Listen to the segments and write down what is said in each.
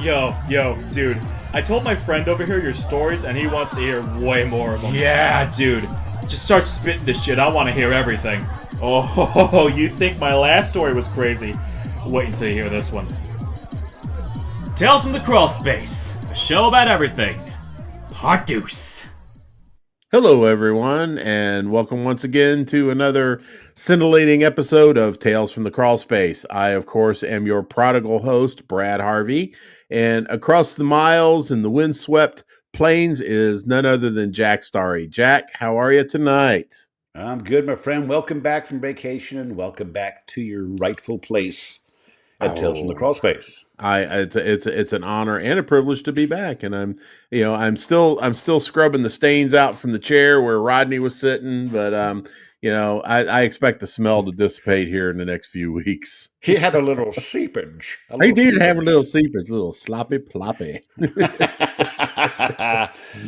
Yo, dude. I told my friend over here your stories, and he wants to hear way more of them. Yeah, dude. Just start spitting this shit. I want to hear everything. Oh, you think my last story was crazy? Wait until you hear this one. Tales from the Crawl Space, a show about everything. Part Deuce. Hello, everyone, and welcome once again to another scintillating episode of Tales from the Crawl Space. I, of course, am your prodigal host, Brad Harvey, and across the miles in the windswept plains is none other than Jack Starry. Jack, how are you tonight? I'm good, my friend. Welcome back from vacation, and welcome back to your rightful place at Tales from the Crawl Space. It's an honor and a privilege to be back, and I'm still scrubbing the stains out from the chair where Rodney was sitting, but I expect the smell to dissipate here in the next few weeks. He had a little seepage. He did have a little seepage, a little sloppy ploppy.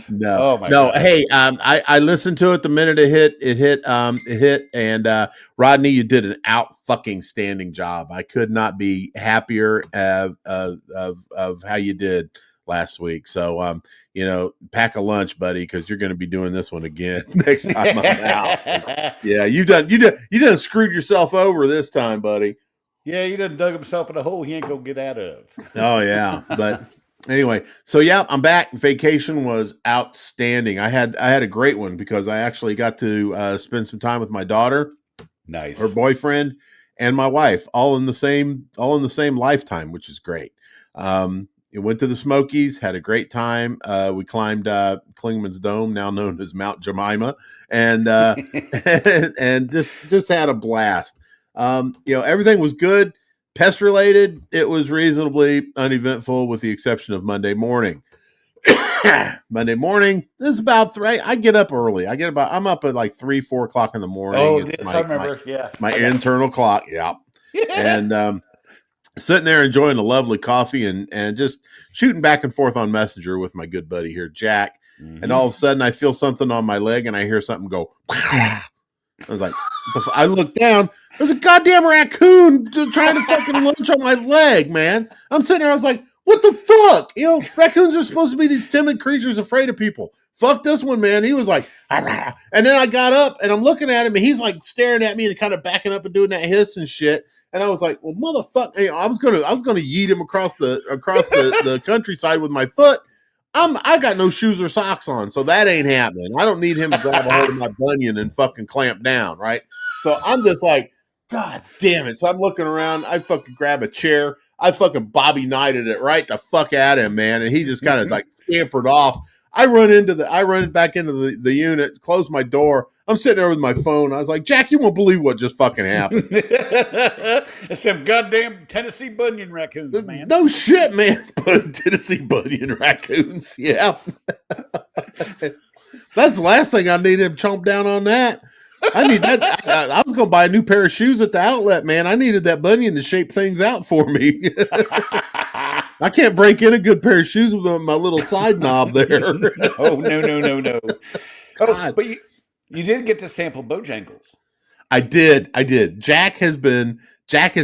No, Oh my no. God. Hey, I listened to it the minute it hit, and Rodney, you did an out fucking standing job. I could not be happier of how you did last week. So, pack a lunch, buddy, because you're going to be doing this one again next time I'm out. Yeah, you done screwed yourself over this time, buddy. Yeah, he done dug himself in a hole he ain't gonna get out of. Oh yeah, but anyway, so yeah, I'm back. Vacation was outstanding. I had a great one because I actually got to spend some time with my daughter, Nice. her boyfriend, and my wife, all in the same lifetime, which is great. We went to the Smokies, had a great time. We climbed Klingman's Dome, now known as Mount Jemima, and and just had a blast. Everything was good. Pest related, it was reasonably uneventful with the exception of Monday morning. Monday morning is about 3. I get up early. I'm up at like 3-4 o'clock in the morning. Oh, It's yes, I remember. my internal clock. Yeah. And sitting there enjoying a lovely coffee and just shooting back and forth on Messenger with my good buddy here, Jack. Mhm. And all of a sudden I feel something on my leg and I hear something go. I was like, I look down. There's a goddamn raccoon trying to fucking lunch on my leg, man. I'm sitting there. I was like, what the fuck? Raccoons are supposed to be these timid creatures afraid of people. Fuck this one, man. He was like, ah. And then I got up and I'm looking at him and he's like staring at me and kind of backing up and doing that hiss and shit. And I was like, well, motherfucker, I was gonna yeet him across the countryside with my foot. I got no shoes or socks on, so that ain't happening. I don't need him to grab a hold of my bunion and fucking clamp down, right? So I'm just like, God damn it. So I'm looking around. I fucking grab a chair. I fucking Bobby Knighted it right the fuck at him, man. And he just kind of like scampered off. I run back into the unit, close my door. I'm sitting there with my phone. I was like, Jack, you won't believe what just fucking happened. It's them goddamn Tennessee Bunyan raccoons, man. No shit, man. Tennessee Bunyan raccoons. Yeah. That's the last thing I need him chomp down on that. I need that. I was going to buy a new pair of shoes at the outlet, man. I needed that bunion to shape things out for me. I can't break in a good pair of shoes with my little side knob there. No. Oh, but you did get to sample Bojangles. I did. Jack has been talking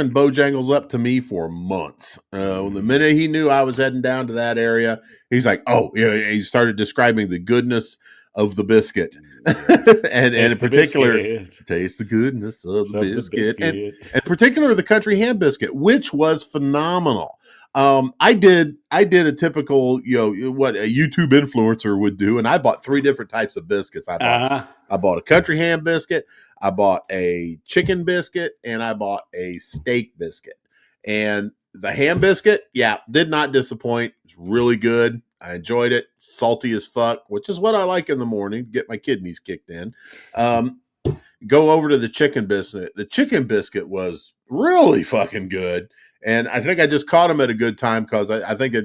Bojangles up to me for months. The minute he knew I was heading down to that area, he's like, "Oh, yeah." He started describing the goodness of the biscuit, and in particular, taste the goodness of the biscuit, and in particular the country ham biscuit, which was phenomenal. I did a typical, what a YouTube influencer would do, and I bought 3 different types of biscuits. I bought a country ham biscuit, I bought a chicken biscuit, and I bought a steak biscuit. And the ham biscuit, did not disappoint. It's really good. I enjoyed it. Salty as fuck, which is what I like in the morning to get my kidneys kicked in. Go over to the chicken biscuit. The chicken biscuit was really fucking good. And I think I just caught them at a good time because I think they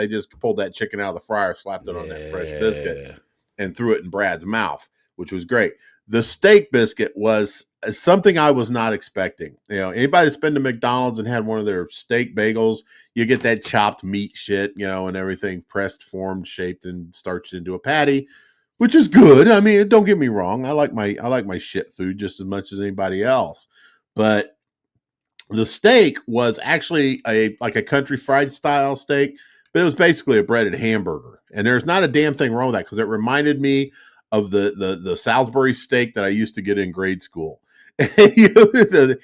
just pulled that chicken out of the fryer, slapped it on that fresh biscuit, and threw it in Brad's mouth, which was great. The steak biscuit was something I was not expecting. Anybody that's been to McDonald's and had one of their steak bagels, you get that chopped meat shit, and everything pressed, formed, shaped, and starched into a patty, which is good. I mean, don't get me wrong. I like my shit food just as much as anybody else. But The steak was actually a country fried style steak, but it was basically a breaded hamburger. And there's not a damn thing wrong with that because it reminded me of the Salisbury steak that I used to get in grade school. The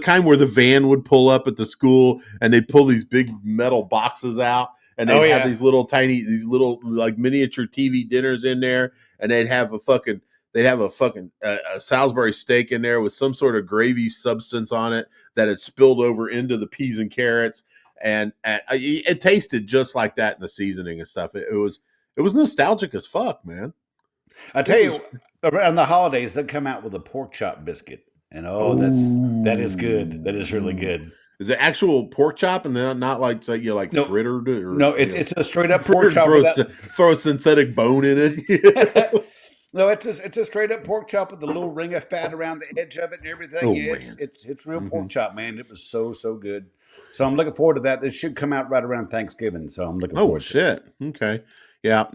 kind where the van would pull up at the school and they'd pull these big metal boxes out and they'd have these little like miniature TV dinners in there, and they'd have a fucking a Salisbury steak in there with some sort of gravy substance on it that had spilled over into the peas and carrots, and it tasted just like that in the seasoning and stuff. It was nostalgic as fuck, man. I tell you, around the holidays, they come out with a pork chop biscuit, and that is good. That is really good. Is it actual pork chop, and then not like frittered? No, it's a straight up pork chop. Throw a synthetic bone in it. No, it's a straight up pork chop with a little ring of fat around the edge of it and everything. Oh, yeah, it's real pork chop, man. It was so good. So I'm looking forward to that. This should come out right around Thanksgiving. So I'm looking forward to it. Oh, shit. Okay. Yeah.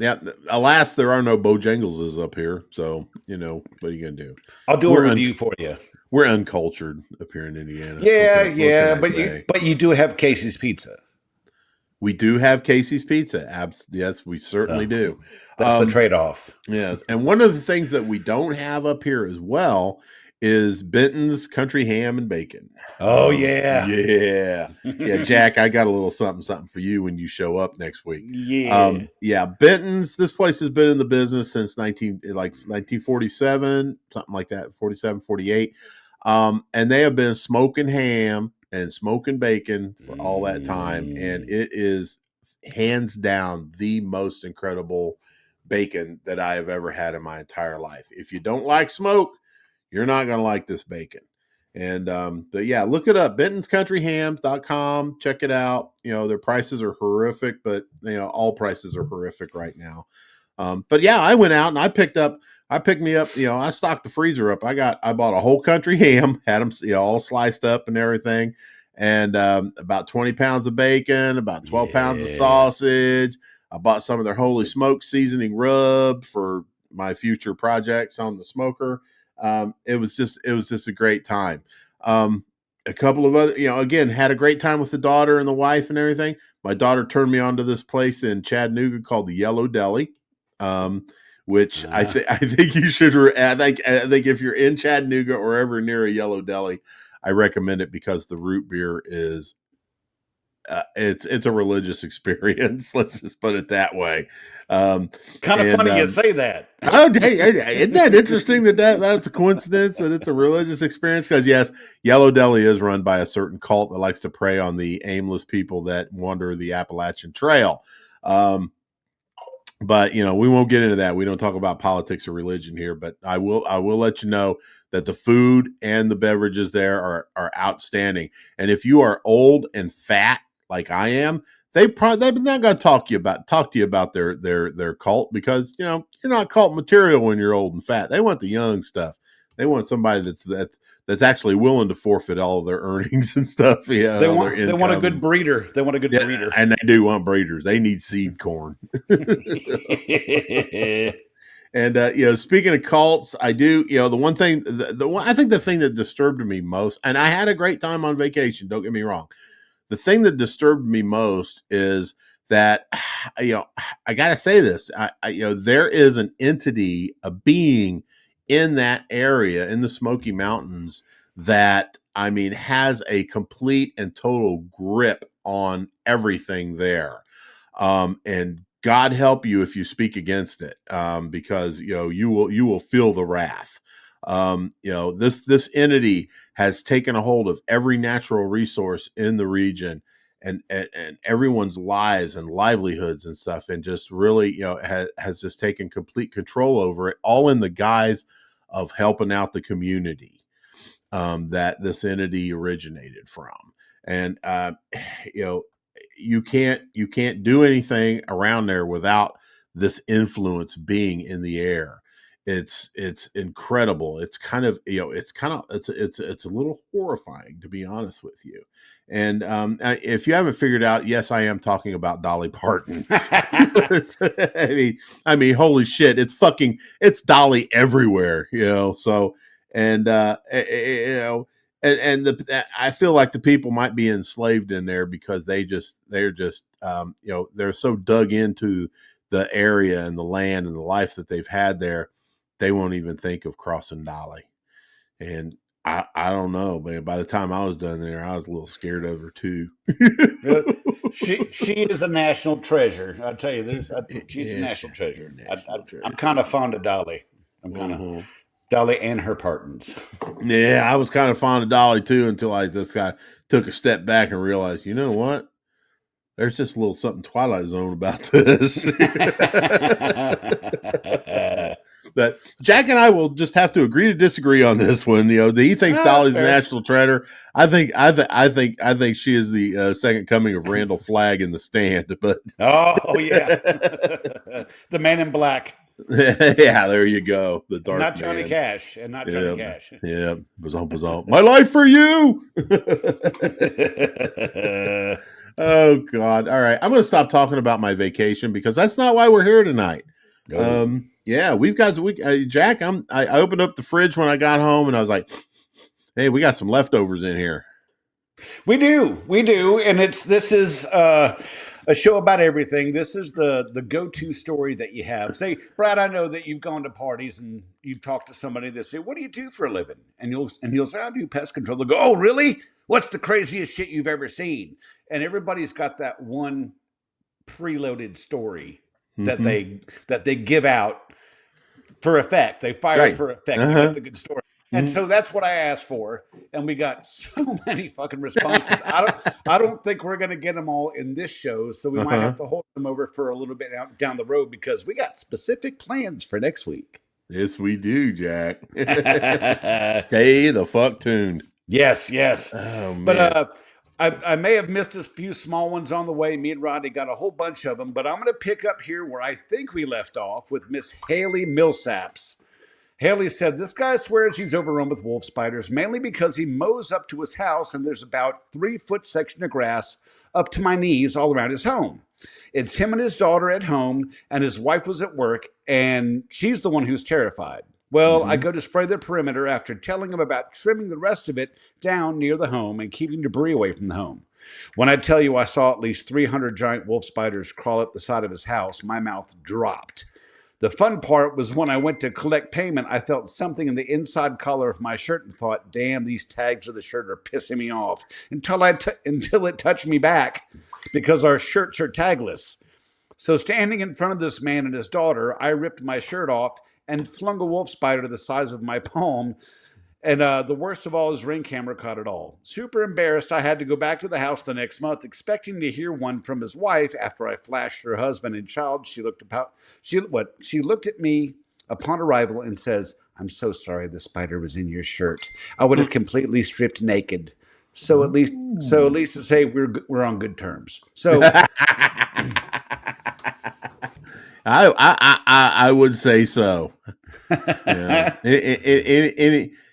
Alas, there are no Bojangleses up here. So, what are you going to do? I'll do a review for you. We're uncultured up here in Indiana. Yeah. But you do have Casey's Pizza. We do have Casey's Pizza. Yes, we certainly do. That's the trade-off. Yes. And one of the things that we don't have up here as well is Benton's Country Ham and Bacon. Oh, yeah. Yeah, Jack, I got a little something for you when you show up next week. Yeah. Benton's, this place has been in the business since 1947, something like that, 47, 48. And they have been smoking ham and smoking bacon for all that time, and it is hands down the most incredible bacon that I have ever had in my entire life. If you don't like smoke, you're not going to like this bacon. And but yeah, look it up, bentonscountryhams.com. Check it out. Their prices are horrific, but all prices are horrific right now. But yeah, I went out and I picked me up, I stocked the freezer up. I bought a whole country ham, had them, all sliced up and everything. And about 20 pounds of bacon, about 12 pounds of sausage. I bought some of their Holy Smoke seasoning rub for my future projects on the smoker. It was just a great time. A couple of other, again, had a great time with the daughter and the wife and everything. My daughter turned me on to this place in Chattanooga called the Yellow Deli. Which I think you should. I think if you're in Chattanooga or ever near a Yellow Deli, I recommend it because the root beer is it's a religious experience. Let's just put it that way. Kind of funny you say that. Isn't that interesting that's a coincidence that it's a religious experience? Because yes, Yellow Deli is run by a certain cult that likes to prey on the aimless people that wander the Appalachian Trail. But we won't get into that. We don't talk about politics or religion here. But I will let you know that the food and the beverages there are outstanding. And if you are old and fat like I am, they're not going to talk to you about their cult, because you're not cult material when you're old and fat. They want the young stuff. They want somebody that's actually willing to forfeit all of their earnings and stuff. Yeah, they want a good breeder. They want a good breeder, and they do want breeders. They need seed corn. And speaking of cults, I do. The one thing, I think the thing that disturbed me most, and I had a great time on vacation. Don't get me wrong. The thing that disturbed me most is that I got to say this. There is an entity, a being in that area in the Smoky Mountains that has a complete and total grip on everything there. And God help you if you speak against it, because you will feel the wrath. This entity has taken a hold of every natural resource in the region and everyone's lives and livelihoods and stuff, and just really has just taken complete control over it, all in the guise of helping out the community that this entity originated from. And you can't do anything around there without this influence being in the air. It's incredible. It's a little horrifying, to be honest with you. And if you haven't figured out, yes, I am talking about Dolly Parton. I mean, holy shit! It's Dolly everywhere, So, and I feel like the people might be enslaved in there because they're just they're so dug into the area and the land and the life that they've had there, they won't even think of crossing Dolly. And I don't know, but by the time I was done there, I was a little scared of her too. She is a national treasure. I tell you, she's a national treasure. I'm kind of fond of Dolly. I'm kind of Dolly and her partners. Yeah, I was kind of fond of Dolly too until I just took a step back and realized, you know what? There's just a little something Twilight Zone about this. But Jack and I will just have to agree to disagree on this one. He thinks Dolly's a national treasure. I think she is the second coming of Randall Flagg in The Stand. But oh yeah, the Man in Black. Yeah, there you go. The dark not Johnny man. Cash, and not Johnny Cash. Yeah, bazon. My life for you. Oh God! All right, I'm going to stop talking about my vacation because that's not why we're here tonight. No. Yeah, we've got Jack. I opened up the fridge when I got home, and I was like, "Hey, we got some leftovers in here." We do, and this is a show about everything. This is the go-to story that you have. Say, Brad, I know that you've gone to parties and you've talked to somebody that say, "What do you do for a living?" And you'll say, "I do pest control." They'll go, "Oh, really? What's the craziest shit you've ever seen?" And everybody's got that one preloaded story that they give out for effect. They fire for effect. They get the good story. And so that's what I asked for, and we got so many fucking responses. I don't think we're going to get them all in this show, so we might have to hold them over for a little bit down the road because we got specific plans for next week. Yes, we do, Jack. Stay the fuck tuned. Yes. Oh man. But I may have missed a few small ones on the way. Me and Rodney got a whole bunch of them, but I'm going to pick up here where I think we left off with Miss Haley Millsaps. Haley said, "This guy swears he's overrun with wolf spiders, mainly because he mows up to his house and there's about 3-foot section of grass up to my knees all around his home. It's him and his daughter at home, and his wife was at work, and she's the one who's terrified. Well, I go to spray the perimeter after telling him about trimming the rest of it down near the home and keeping debris away from the home. When I tell you I saw at least 300 giant wolf spiders crawl up the side of his house, my mouth dropped. The fun part was when I went to collect payment, I felt something in the inside collar of my shirt and thought, damn, these tags of the shirt are pissing me off until it touched me back because our shirts are tagless. So standing in front of this man and his daughter, I ripped my shirt off and flung a wolf spider the size of my palm. And the worst of all, his Ring camera caught it all. Super embarrassed, I had to go back to the house the next month, expecting to hear one from his wife. After I flashed her husband and child, she looked at me upon arrival and says, "I'm so sorry the spider was in your shirt. I would have completely stripped naked. So at least to say we're on good terms." So I would say so. Yeah.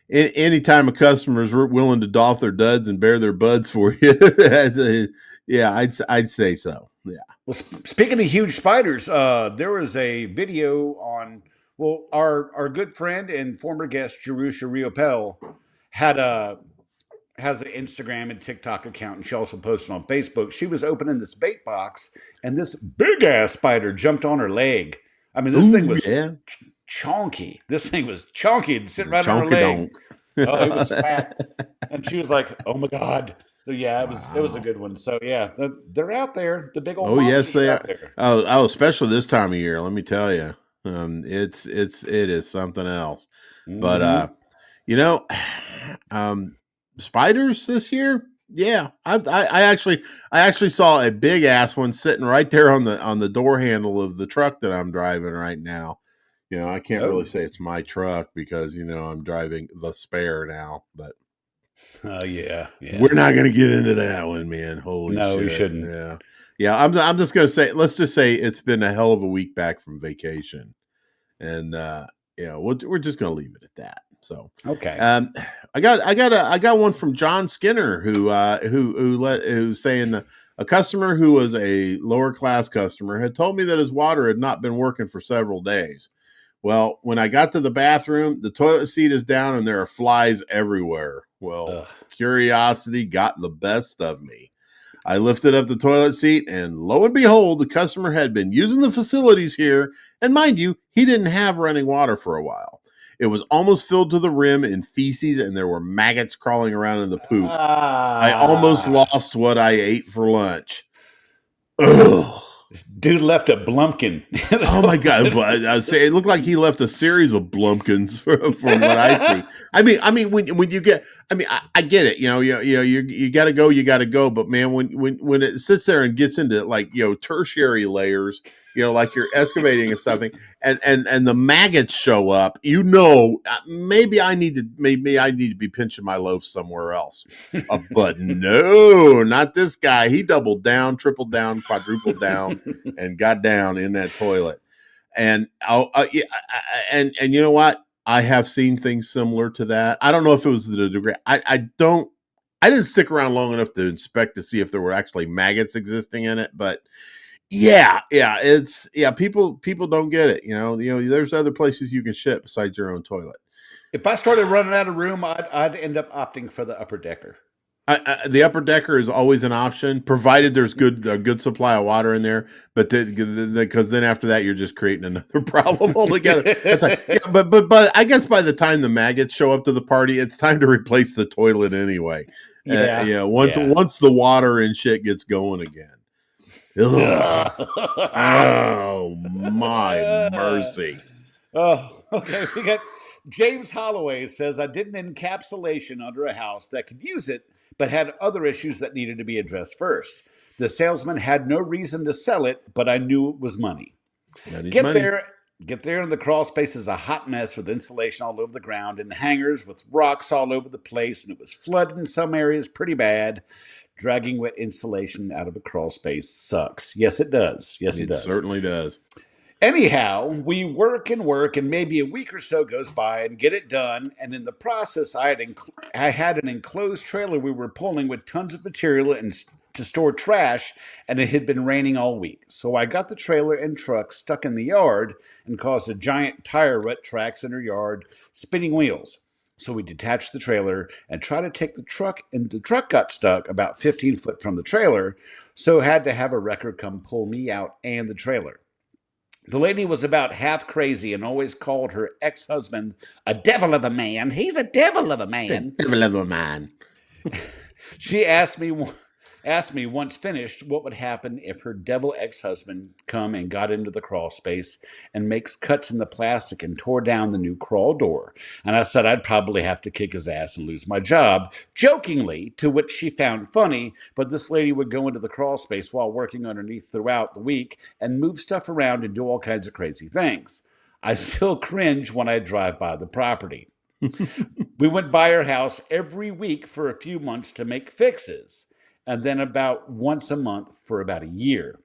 Anytime a customer is willing to doff their duds and bear their buds for you, yeah, I'd say so. Yeah. Well, speaking of huge spiders, there was a video on. Well, our good friend and former guest Jerusha Riopel has an Instagram and TikTok account, and she also posted on Facebook. She was opening this bait box, and this big ass spider jumped on her leg. I mean, this thing was chonky. This thing was chonky and sitting right on her leg. Oh, it was fat, and she was like, "Oh my god!" So yeah, it was a good one. So yeah, they're out there. The big old monsters they are are. out there. Oh, especially this time of year. Let me tell you, it is something else. But spiders this year. Yeah, I actually saw a big ass one sitting right there on the door handle of the truck that I'm driving right now. I can't really say it's my truck because I'm driving the Spare now, but yeah. We're not going to get into that one, man. Holy shit. We shouldn't. Yeah. I'm just going to say, let's just say it's been a hell of a week back from vacation, and we're just going to leave it at that. So okay. I got one from John Skinner who's saying a customer who was a lower class customer had told me that his water had not been working for several days. Well, when I got to the bathroom, the toilet seat is down and there are flies everywhere. Well, Ugh. curiosity got the best of me. I lifted up the toilet seat, and lo and behold, the customer had been using the facilities here. And mind you, he didn't have running water for a while. It was almost filled to the rim in feces, and there were maggots crawling around in the poop. I almost lost what I ate for lunch. Ugh. This dude left a Blumpkin. Oh my god! But I say it looked like he left a series of Blumpkins from what I see. I mean, when you get, I get it. You got to go, you got to go. But man, when it sits there and gets into like tertiary layers, like you're excavating and stuffing, and the maggots show up, maybe I need to be pinching my loaf somewhere else. But no, not this guy. He doubled down, tripled down, quadrupled down, and got down in that toilet. And and you know what? I have seen things similar to that. I don't know if it was the degree. I didn't stick around long enough to inspect to see if there were actually maggots existing in it, but people don't get it. There's other places you can shit besides your own toilet. If I started running out of room, I'd end up opting for the upper decker. The upper decker is always an option, provided there's a good supply of water in there. But because then after that, you're just creating another problem altogether. It's like, but I guess by the time the maggots show up to the party, it's time to replace the toilet anyway. Once the water and shit gets going again. Oh my mercy! Oh, okay. We got James Holloway says I did an encapsulation under a house that could use it, but had other issues that needed to be addressed first. The salesman had no reason to sell it, but I knew it was money. Get there, and the crawl space is a hot mess with insulation all over the ground and hangers with rocks all over the place, and it was flooded in some areas pretty bad. Dragging wet insulation out of a crawl space sucks. Yes, it does. Yes, it does. It certainly does. Anyhow, we work, and maybe a week or so goes by and get it done. And in the process, I had an enclosed trailer we were pulling with tons of material and to store trash, and it had been raining all week. So I got the trailer and truck stuck in the yard and caused a giant tire rut tracks in our yard, spinning wheels. So we detached the trailer and tried to take the truck, and the truck got stuck about 15 foot from the trailer, so had to have a wrecker come pull me out and the trailer. The lady was about half crazy and always called her ex-husband a devil of a man. He's a devil of a man. The devil of a man. She asked me once finished what would happen if her devil ex-husband come and got into the crawl space and makes cuts in the plastic and tore down the new crawl door. And I said I'd probably have to kick his ass and lose my job, jokingly, to which she found funny, but this lady would go into the crawl space while working underneath throughout the week and move stuff around and do all kinds of crazy things. I still cringe when I drive by the property. We went by her house every week for a few months to make fixes, and then about once a month for about a year.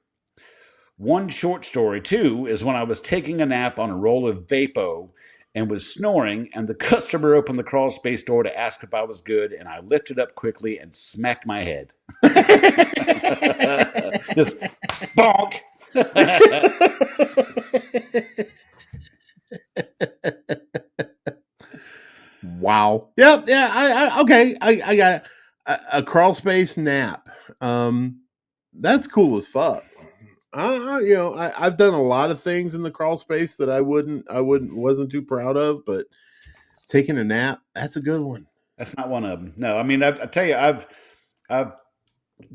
One short story, too, is when I was taking a nap on a roll of Vapo and was snoring, and the customer opened the crawl space door to ask if I was good, and I lifted up quickly and smacked my head. Just bonk. Wow. Yep. Yeah. Okay. I got it. A crawl space nap. That's cool as fuck. I've done a lot of things in the crawl space that I wasn't too proud of, but taking a nap, that's a good one. That's not one of them. No, I mean, I tell you, I've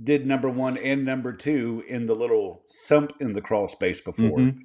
did number 1 and number 2 in the little sump in the crawl space before. Mm-hmm.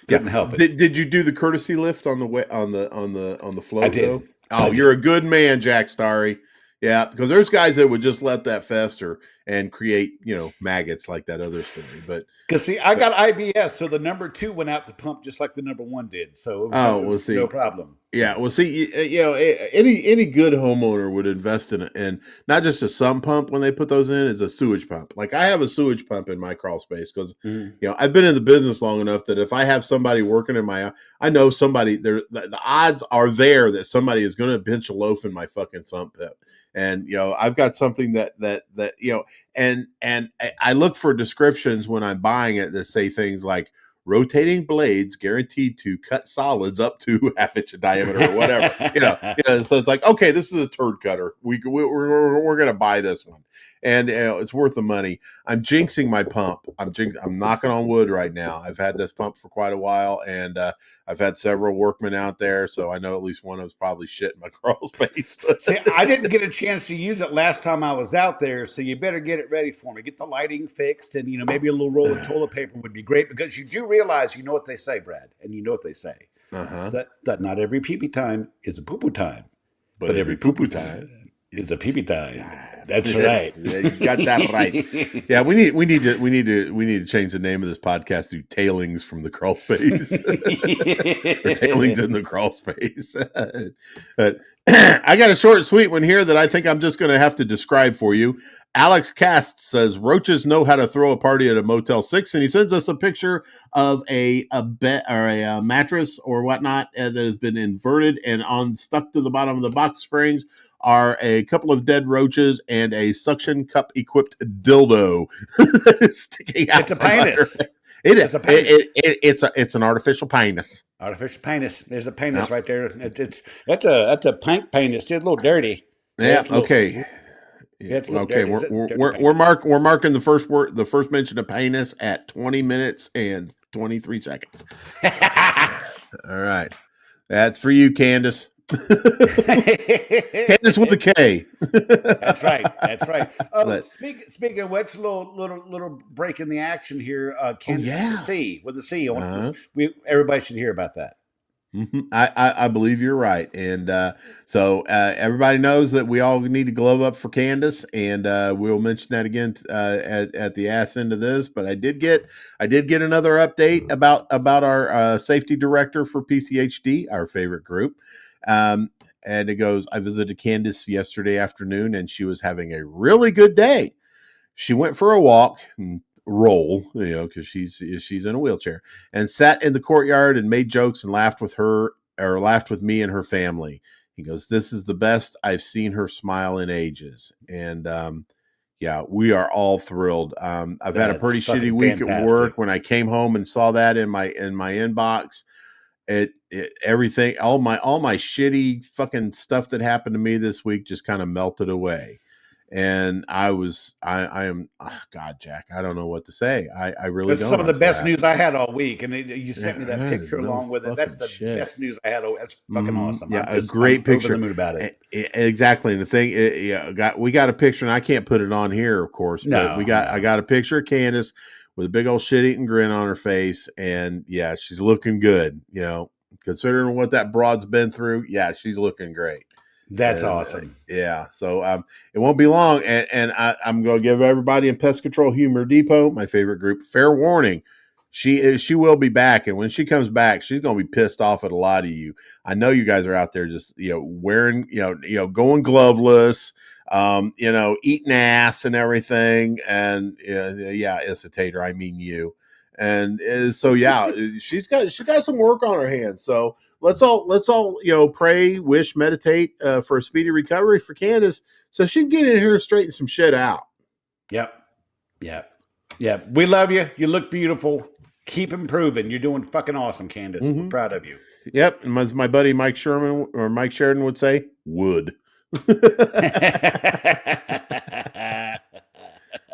Couldn't help it. Did you do the courtesy lift on the float? I did. Though? Oh, you're a good man, Jack Starry. Yeah, because there's guys that would just let that fester and create, maggots like that other story. But because I got IBS, so the number 2 went out the pump just like the number 1 did. So it was no problem. Yeah, well, see, any good homeowner would invest in not just a sump pump when they put those in, is a sewage pump. Like I have a sewage pump in my crawl space because I've been in the business long enough that if I have somebody working I know somebody there. The odds are there that somebody is going to pinch a loaf in my fucking sump pit. And I've got something that and I look for descriptions when I'm buying it that say things like rotating blades guaranteed to cut solids up to half-inch in diameter or whatever. So it's like, okay, this is a turd cutter. We're going to buy this one. And it's worth the money. I'm jinxing my pump. I'm knocking on wood right now. I've had this pump for quite a while, and I've had several workmen out there, so I know at least one of them's probably shit in my crawl space. See, I didn't get a chance to use it last time I was out there, so you better get it ready for me. Get the lighting fixed, and maybe a little roll of toilet paper would be great, because you do realize, you know what they say, Brad, and you know what they say, that not every pee-pee time is a poo-poo time, but every poo-poo time is a pee-pee time. That's right. You got that right. Yeah, we need to change the name of this podcast to Tailings from the Crawl Space. Or Tailings in the Crawl Space. But I got a short and sweet one here that I think I'm just going to have to describe for you. Alex Cast says roaches know how to throw a party at a Motel 6, and he sends us a picture of a bed or a mattress or whatnot that has been inverted, and stuck to the bottom of the box springs are a couple of dead roaches and a suction cup equipped dildo sticking out. It's a penis. It is. It's an artificial penis. Artificial penis. There's a penis right there. That's a pink penis. It's a little dirty. Yeah. Okay. Yeah, it's okay. dirty. We're marking the first mention of penis at 20 minutes and 23 seconds. All right. That's for you, Candace. Candace with a K. That's right. Oh, speaking of which, little break in the action here. Candace with a C. Everybody should hear about that. Mm-hmm. I believe you're right, and so everybody knows that we all need to glove up for Candace, and we'll mention that again at the ass end of this. But I did get another update about our safety director for PCHD, our favorite group. And it goes, I visited Candace yesterday afternoon, and she was having a really good day. She went for a walk and roll, because she's in a wheelchair, and sat in the courtyard and made jokes and laughed with me and her family. He goes, this is the best I've seen her smile in ages. And we are all thrilled. I've had a pretty shitty week at work. When I came home and saw that in my inbox, everything, all my shitty fucking stuff that happened to me this week just kind of melted away. And I am, God, Jack, I don't know what to say. I really don't. That's some of the best news I had all week. And you sent me that picture along with it. That's the best news I had. That's fucking awesome. Yeah, a great picture. Over the moon about it. Exactly. And the thing, we got a picture, and I can't put it on here, of course, but I got a picture of Candace with a big old shit-eating grin on her face. And yeah, she's looking good, considering what that broad's been through. Yeah, she's looking great. That's awesome. Yeah. So it won't be long. And I'm going to give everybody in Pest Control Humor Depot, my favorite group, fair warning. She will be back. And when she comes back, she's going to be pissed off at a lot of you. I know you guys are out there just, wearing, going gloveless, eating ass and everything. And Isitator, I mean you. And so, she's got some work on her hands. So let's all pray, wish, meditate for a speedy recovery for Candace, so she can get in here and straighten some shit out. Yep. We love you. You look beautiful. Keep improving. You're doing fucking awesome, Candace. Mm-hmm. We're proud of you. Yep. And as my buddy Mike Sheridan would say, would.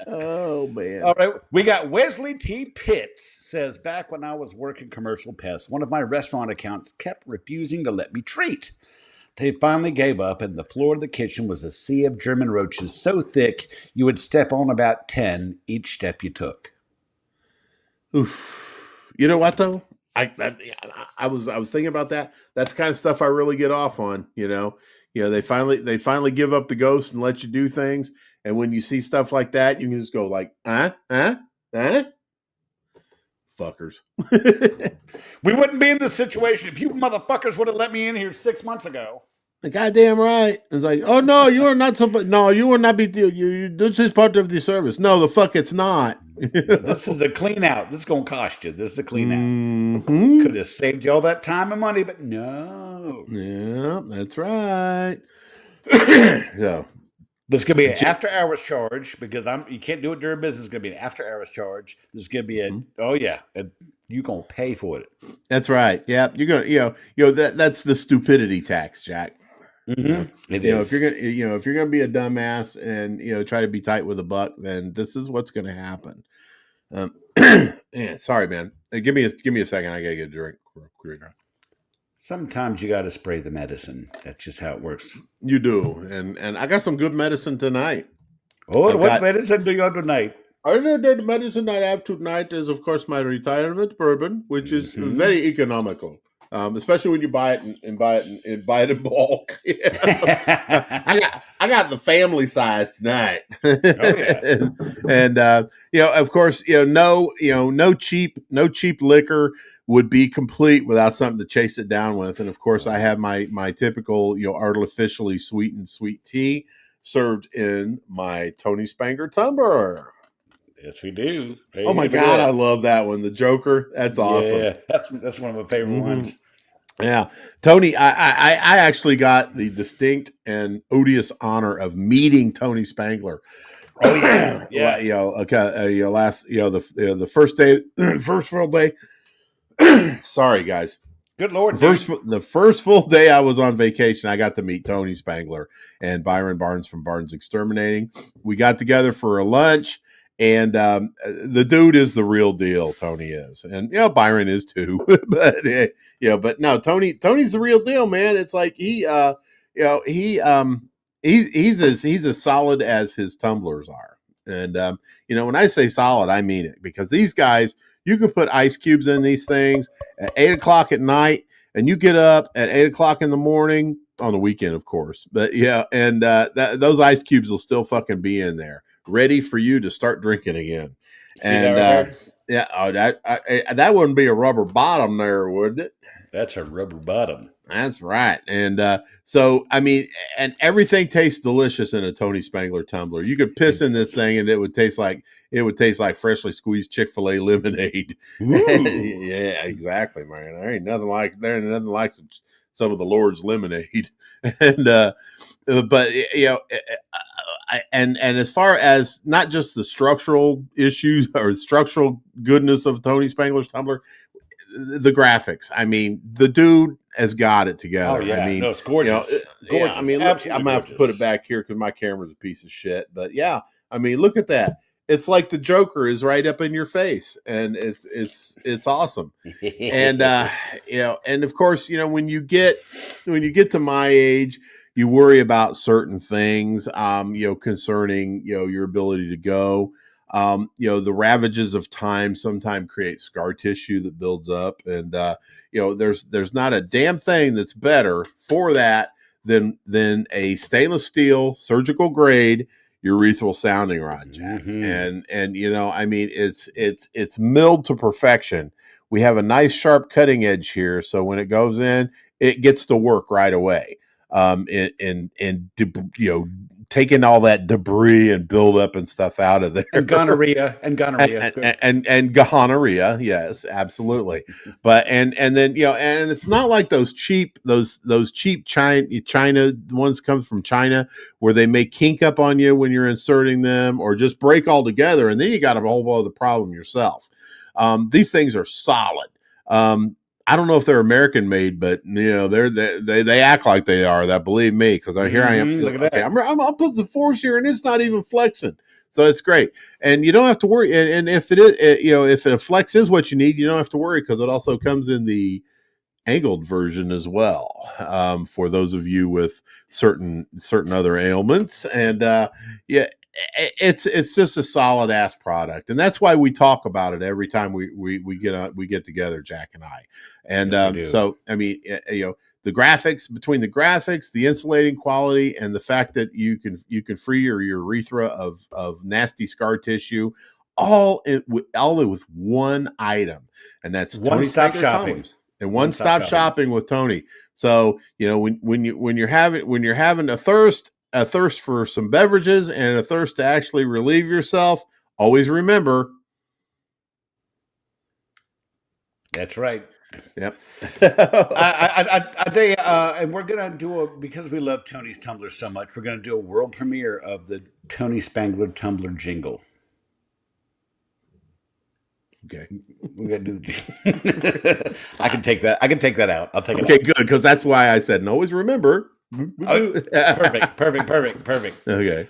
Oh, man. All right. We got Wesley T. Pitts says, back when I was working commercial pests, one of my restaurant accounts kept refusing to let me treat. They finally gave up, and the floor of the kitchen was a sea of German roaches so thick you would step on about 10 each step you took. Oof. You know what, though? I was thinking about that. That's the kind of stuff I really get off on, they finally give up the ghost and let you do things. And when you see stuff like that, you can just go like, fuckers. We wouldn't be in this situation if you motherfuckers would have let me in here 6 months ago. The goddamn right. It's like, oh no, you are not no, you will not be. This is part of the service. No, the fuck, it's not. This is a clean out. This is gonna cost you. This is a clean out. Mm-hmm. Could have saved you all that time and money, but no. Yeah, that's right. So. There's going to be an after-hours charge because you can't do it during business. It's going to be an after-hours charge. There's going to be you gonna pay for it. That's right. Yeah, you're gonna, that's the stupidity tax, Jack. You know, It is. if you're gonna be a dumbass and try to be tight with a buck, then this is what's gonna happen. Yeah, sorry, man. Give me a second. I gotta get a drink. Sometimes you got to spray the medicine. That's just how it works. You do, and I got some good medicine tonight. Oh, what medicine do you have tonight? The medicine I have tonight is, of course, my retirement bourbon, which is very economical, especially when you buy it and buy it in bulk. I got the family size tonight. Oh yeah, and of course, no cheap liquor would be complete without something to chase it down with. And of course, I have my typical artificially sweetened sweet tea served in my Tony Spangler tumbler. Yes, we do. Oh my God, I love that one. The Joker. That's awesome. Yeah, that's one of my favorite ones. Yeah, Tony. I actually got the distinct and odious honor of meeting Tony Spangler. Oh yeah, yeah. The first day, first full day. Sorry, guys. Good Lord. The first full day I was on vacation, I got to meet Tony Spangler and Byron Barnes from Barnes Exterminating. We got together for a lunch. And the dude is the real deal. Tony is, and Byron is too. But no, Tony's the real deal, man. It's like he's as solid as his tumblers are. And when I say solid, I mean it, because these guys, you can put ice cubes in these things at 8:00 at night, and you get up at 8:00 in the morning on the weekend, of course. But and those ice cubes will still fucking be in there, ready for you to start drinking again. And that wouldn't be a rubber bottom there, would it? That's a rubber bottom. That's right. And so, I mean, and everything tastes delicious in a Tony Spangler tumbler. You could piss in this thing and it would taste like freshly squeezed Chick-fil-A lemonade. Yeah, exactly, man. There ain't nothing like some of the Lord's lemonade. And but and as far as not just the structural issues or structural goodness of Tony Spangler's tumbler, the graphics. I mean, the dude has got it together. Oh yeah, I mean, no, it's gorgeous. Gorgeous. Yeah, I mean, look, I'm gonna have to put it back here because my camera's a piece of shit. But yeah, I mean, look at that. It's like the Joker is right up in your face, and it's awesome. And and of course, when you get to my age, you worry about certain things, concerning your ability to go. The ravages of time sometimes create scar tissue that builds up, and there's not a damn thing that's better for that than a stainless steel surgical grade urethral sounding rod, Jack. And I mean, it's milled to perfection. We have a nice sharp cutting edge here, so when it goes in, it gets to work right away. Taking all that debris and buildup and stuff out of there, and gonorrhea, and gonorrhea, yes, absolutely. But and then and it's not like those cheap China ones come from China where they may kink up on you when you're inserting them, or just break altogether, and then you got a whole other problem yourself. These things are solid. I don't know if they're American made, but they act like they are. That, believe me, because here I am. Look at that. I'm putting the force here, and it's not even flexing, so it's great. And you don't have to worry. And if it is, if a flex is what you need, you don't have to worry, because it also comes in the angled version as well, for those of you with certain other ailments. And it's just a solid ass product, and that's why we talk about it every time we get together, Jack and I. And so I mean, the graphics, between the graphics, the insulating quality, and the fact that you can free your urethra of nasty scar tissue, all with one item, and that's one-stop shopping. And one-stop shopping with Tony. So when you're having a thirst for some beverages and a thirst to actually relieve yourself, always remember. That's right. Yep. I tell you, and we're gonna because we love Tony's tumbler so much, we're gonna do a world premiere of the Tony Spangler tumbler jingle. Okay. We got to do. I can take that. I can take that out. I'll take it Okay, out. good, because that's why I said, and always remember. Oh, perfect. Okay.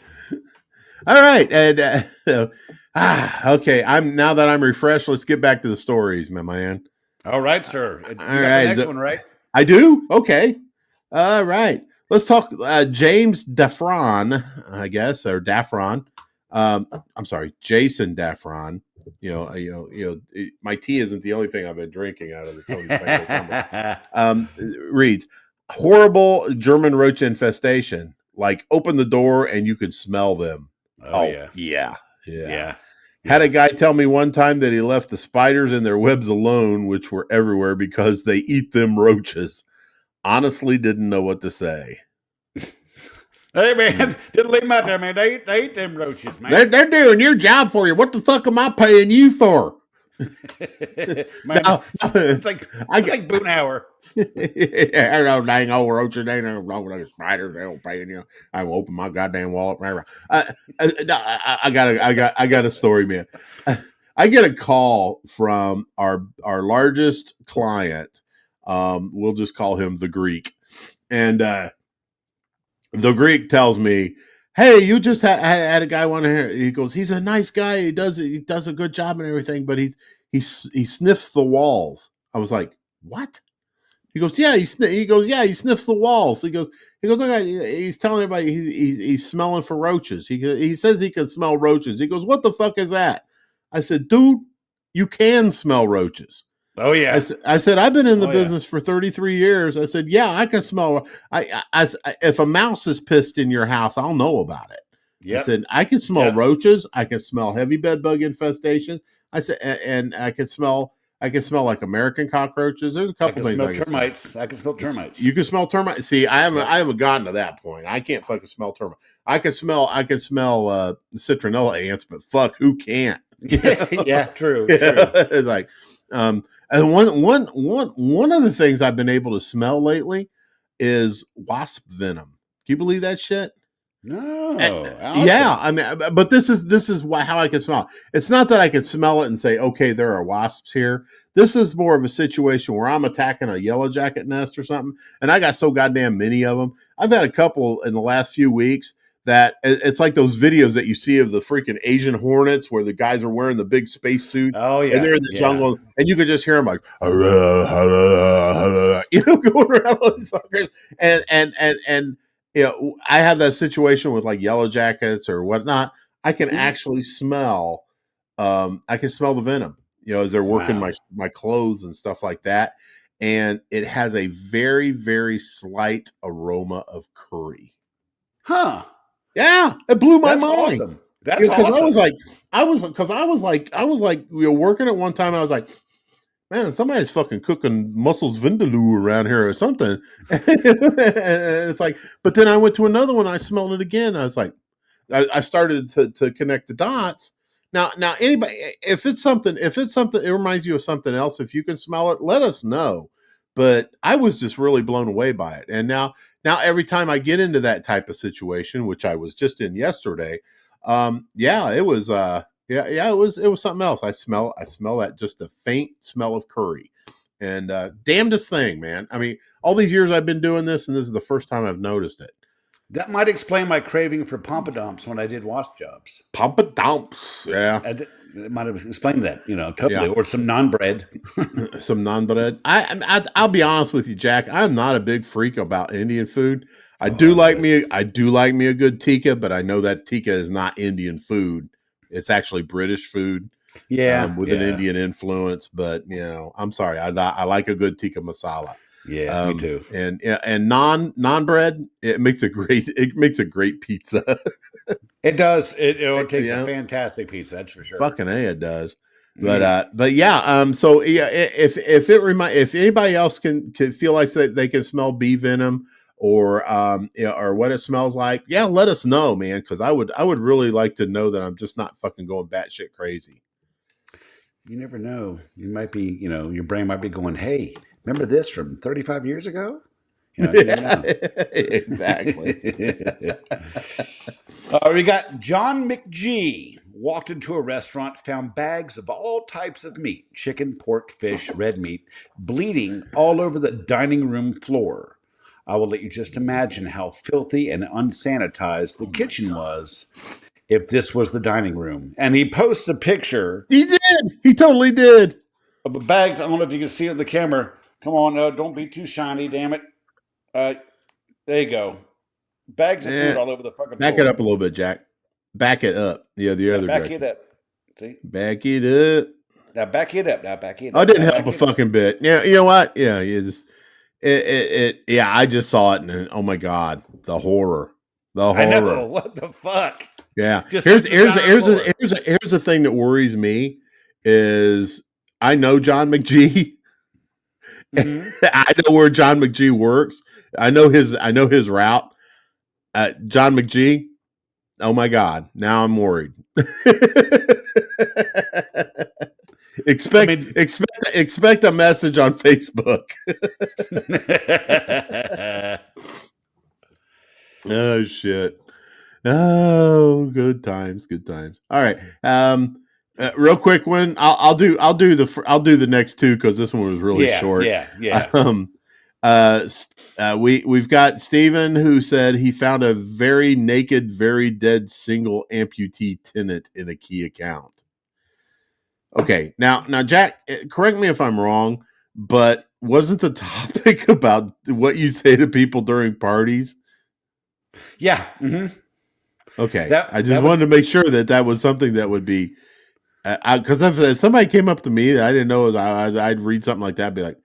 All right, and okay. Now that I'm refreshed, let's get back to the stories, my man. All right, sir. You All got right, the next one, right? I do. Okay. All right. Let's talk. James Daffron, I guess, or Daffron. I'm sorry, Jason Daffron. My tea isn't the only thing I've been drinking out of the Tony Spangler. Reads, horrible German roach infestation. Like, open the door and you could smell them. Oh yeah. Had a guy tell me one time that he left the spiders and their webs alone, which were everywhere, because they eat them roaches. Honestly, didn't know what to say. Hey man, just leave them out there, man. They eat them roaches, man. They're doing your job for you. What the fuck am I paying you for? Man, it's like Boonhauer. Yeah, those dang old roaches. They ain't wrong with those spiders. They don't pay you. I will open my goddamn wallet. I got a story, man. I get a call from our largest client. We'll just call him the Greek, and the Greek tells me, "Hey, you just had a guy want to hear." He goes, "He's a nice guy. He does a good job and everything, but he sniffs the walls." I was like, "What?" He goes, "Yeah." He sniffs the walls. He goes. Okay, he's telling everybody he's smelling for roaches. He says he can smell roaches. He goes, "What the fuck is that?" I said, "Dude, you can smell roaches." Oh yeah. I said I've been in the business for 33 years. I said, "Yeah, I can smell. If a mouse is pissed in your house, I'll know about it." Yep. I said I can smell roaches. I can smell heavy bed bug infestations. I said, and I can smell like American cockroaches. There's a couple things. Termites. I can smell termites. You can smell termites. See, I haven't gotten to that point. I can't fucking smell termites. I can smell citronella ants, but fuck, who can't? Yeah, true. It's like, and one of the things I've been able to smell lately is wasp venom. Can you believe that shit? No. Awesome. Yeah, I mean, but this is how I can smell it. It's not that I can smell it and say, okay, there are wasps here. This is more of a situation where I'm attacking a yellow jacket nest or something, and I got so goddamn many of them. I've had a couple in the last few weeks that it's like those videos that you see of the freaking Asian hornets where the guys are wearing the big space suit. Oh yeah, and they're in the jungle, and you could just hear them like, going around all these fuckers, and I have that situation with like yellow jackets or whatnot. I can actually smell. I can smell the venom. As they're working my clothes and stuff like that, and it has a very, very slight aroma of curry. Huh. Yeah, it blew my mind. Awesome. That's awesome. I was like, working at one time, and I was like, man, somebody's fucking cooking mussels vindaloo around here or something. And it's like, but then I went to another one. I smelled it again. I was like, I started to connect the dots. Now, anybody, if it's something, it reminds you of something else. If you can smell it, let us know. But I was just really blown away by it. And now every time I get into that type of situation, which I was just in yesterday, it was it was something else. I smell that, just a faint smell of curry, and damnedest thing, man. I mean, all these years I've been doing this, and this is the first time I've noticed it. That might explain my craving for pompadumps when I did wasp jobs. Pompadumps, yeah. It might have explained that, totally. Yeah. Or some naan bread. Some naan bread. I'll be honest with you, Jack. I'm not a big freak about Indian food. I do like me a good tikka, but I know that tikka is not Indian food. It's actually British food. Yeah, with an Indian influence. But I'm sorry. I like a good tikka masala. Yeah, me too. And naan bread, it makes a great pizza. It does. It takes a fantastic pizza. That's for sure. Fucking A, it does. But yeah. So yeah, if anybody else can feel like they can smell bee venom or what it smells like, yeah, let us know, man. Because I would really like to know that I'm just not fucking going batshit crazy. You never know. You might be, your brain might be going, hey, remember this from 35 years ago? You never know. Exactly. We got John McGee. walked into a restaurant, found bags of all types of meat, chicken, pork, fish, red meat, bleeding all over the dining room floor. I will let you just imagine how filthy and unsanitized the kitchen was if this was the dining room. And he posts a picture. He did. He totally did. Of a bag. I don't know if you can see it in the camera. Come on, don't be too shiny, damn it. There you go. Bags of food all over the fucking Back floor. it up a little bit, Jack. Back it up. Yeah, the other back direction. it up. See? Back it up. Now back it up. Now back it up. Oh, it didn't help a fucking bit. Yeah, you know what? Yeah, you just yeah, I just saw it and oh my god, the horror. The horror. I know. What the fuck? Yeah. Just Here's the thing that worries me is I know John McGee. Mhm. I know where John McGee works. I know his route. John McGee. Oh my god! Now I'm worried. Expect a message on Facebook. Oh shit! Oh, good times. All right. Real quick one. I'll do the next two because this one was really short. Yeah. We've got Steven who said he found a very naked, very dead single amputee tenant in a key account. Okay, now Jack, correct me if I'm wrong, but wasn't the topic about what you say to people during parties? Yeah. Mm-hmm. Okay, I just wanted to make sure that was something that would be because if somebody came up to me that I didn't know, I'd read something like that, and be like,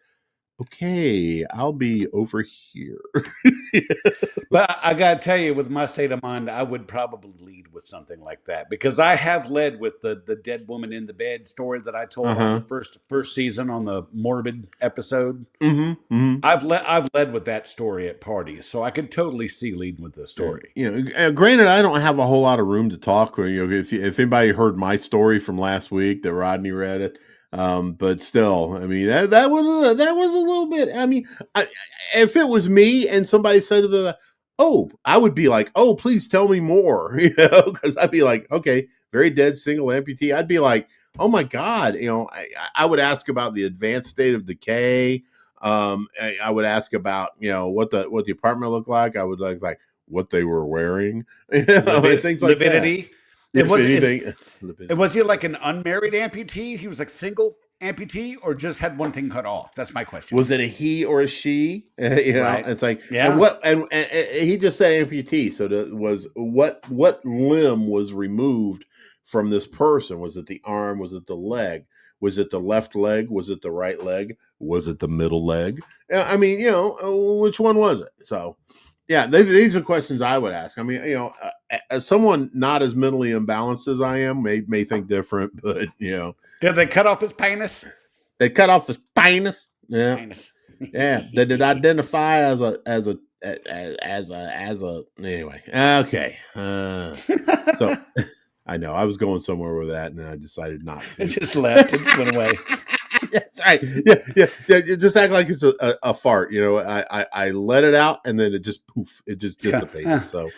okay, I'll be over here. But I got to tell you, with my state of mind, I would probably lead with something like that because I have led with the dead woman in the bed story that I told on the first season on the morbid episode. Mm-hmm, mm-hmm. I've led with that story at parties, so I could totally see leading with this story. Granted, I don't have a whole lot of room to talk. If anybody heard my story from last week that Rodney read it. But still, I mean, that was a little bit. I mean, if it was me and somebody said, "Oh," I would be like, "Oh, please tell me more," because I'd be like, "Okay, very dead single amputee." I'd be like, "Oh my god," I would ask about the advanced state of decay. I would ask about what the apartment looked like. I would like what they were wearing, things like lividity. that. If anything, was he like an unmarried amputee? He was like single amputee, or just had one thing cut off? That's my question. Was it a he or a she? Right. It's like, yeah. And he just said amputee. So what limb was removed from this person? Was it the arm? Was it the leg? Was it the left leg? Was it the right leg? Was it the middle leg? I mean, which one was it? So, yeah, these are questions I would ask. I mean, as someone not as mentally imbalanced as I am may think different, but Did they cut off his penis? They cut off his penis. Yeah, penis. Yeah. Did it identify as a anyway? Okay. So I know I was going somewhere with that, and then I decided not to. It just left. It just went away. That's right. Yeah. Just act like it's a fart. I let it out, and then it just poof. It just dissipated. So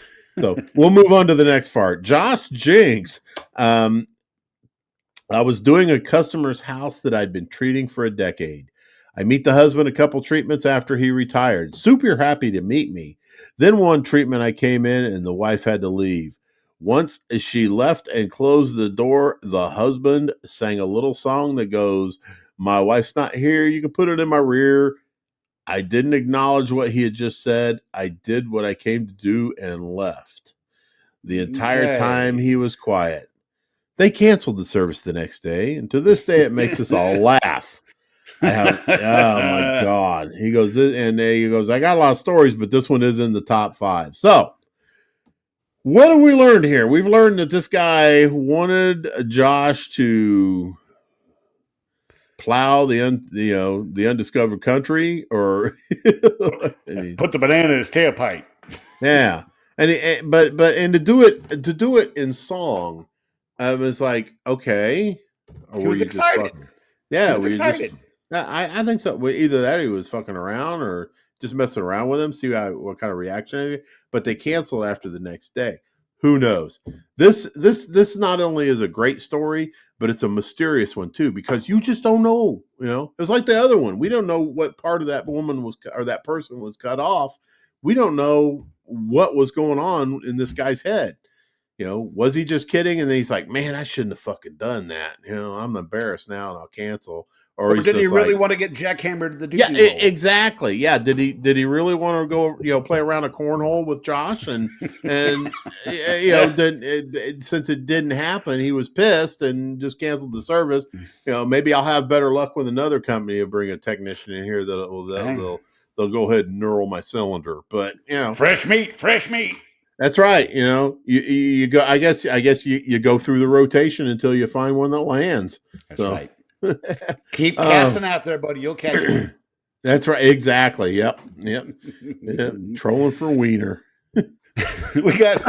we'll move on to the next fart. Josh Jinx. I was doing a customer's house that I'd been treating for a decade. I meet the husband a couple treatments after he retired. Super happy to meet me. Then one treatment I came in and the wife had to leave. Once she left and closed the door, the husband sang a little song that goes, "My wife's not here. You can put it in my rear." I didn't acknowledge what he had just said. I did what I came to do and left. The entire time he was quiet. They canceled the service the next day, and to this day it makes us all laugh. Oh my god. He goes, I got a lot of stories, but this one is in the top 5. So what have we learned here? We've learned that this guy wanted Josh to plow the undiscovered country, or put the banana in his tailpipe. Yeah, and to do it in song, I was like, okay, he was excited. Yeah, he was excited. I think so. Either that, or he was fucking around, or just messing around with him, see what kind of reaction. But they canceled after the next day. Who knows? This not only is a great story, but it's a mysterious one too, because you just don't know. You know, it's like the other one. We don't know what part of that woman was or that person was cut off. We don't know what was going on in this guy's head. You know, was he just kidding? And then he's like, man, I shouldn't have fucking done that. You know, I'm embarrassed now and I'll cancel. Or did he really want to get jackhammered to the Disney World? Exactly. Yeah. Did he really want to go, play around a cornhole with Josh and since it didn't happen, he was pissed and just canceled the service. Maybe I'll have better luck with another company to bring a technician in here they'll go ahead and knurl my cylinder. But fresh meat. That's right. You go. I guess you go through the rotation until you find one that lands. That's right. Keep casting out there, buddy. You'll catch it. That's right. Exactly. Yep. Trolling for wiener. We got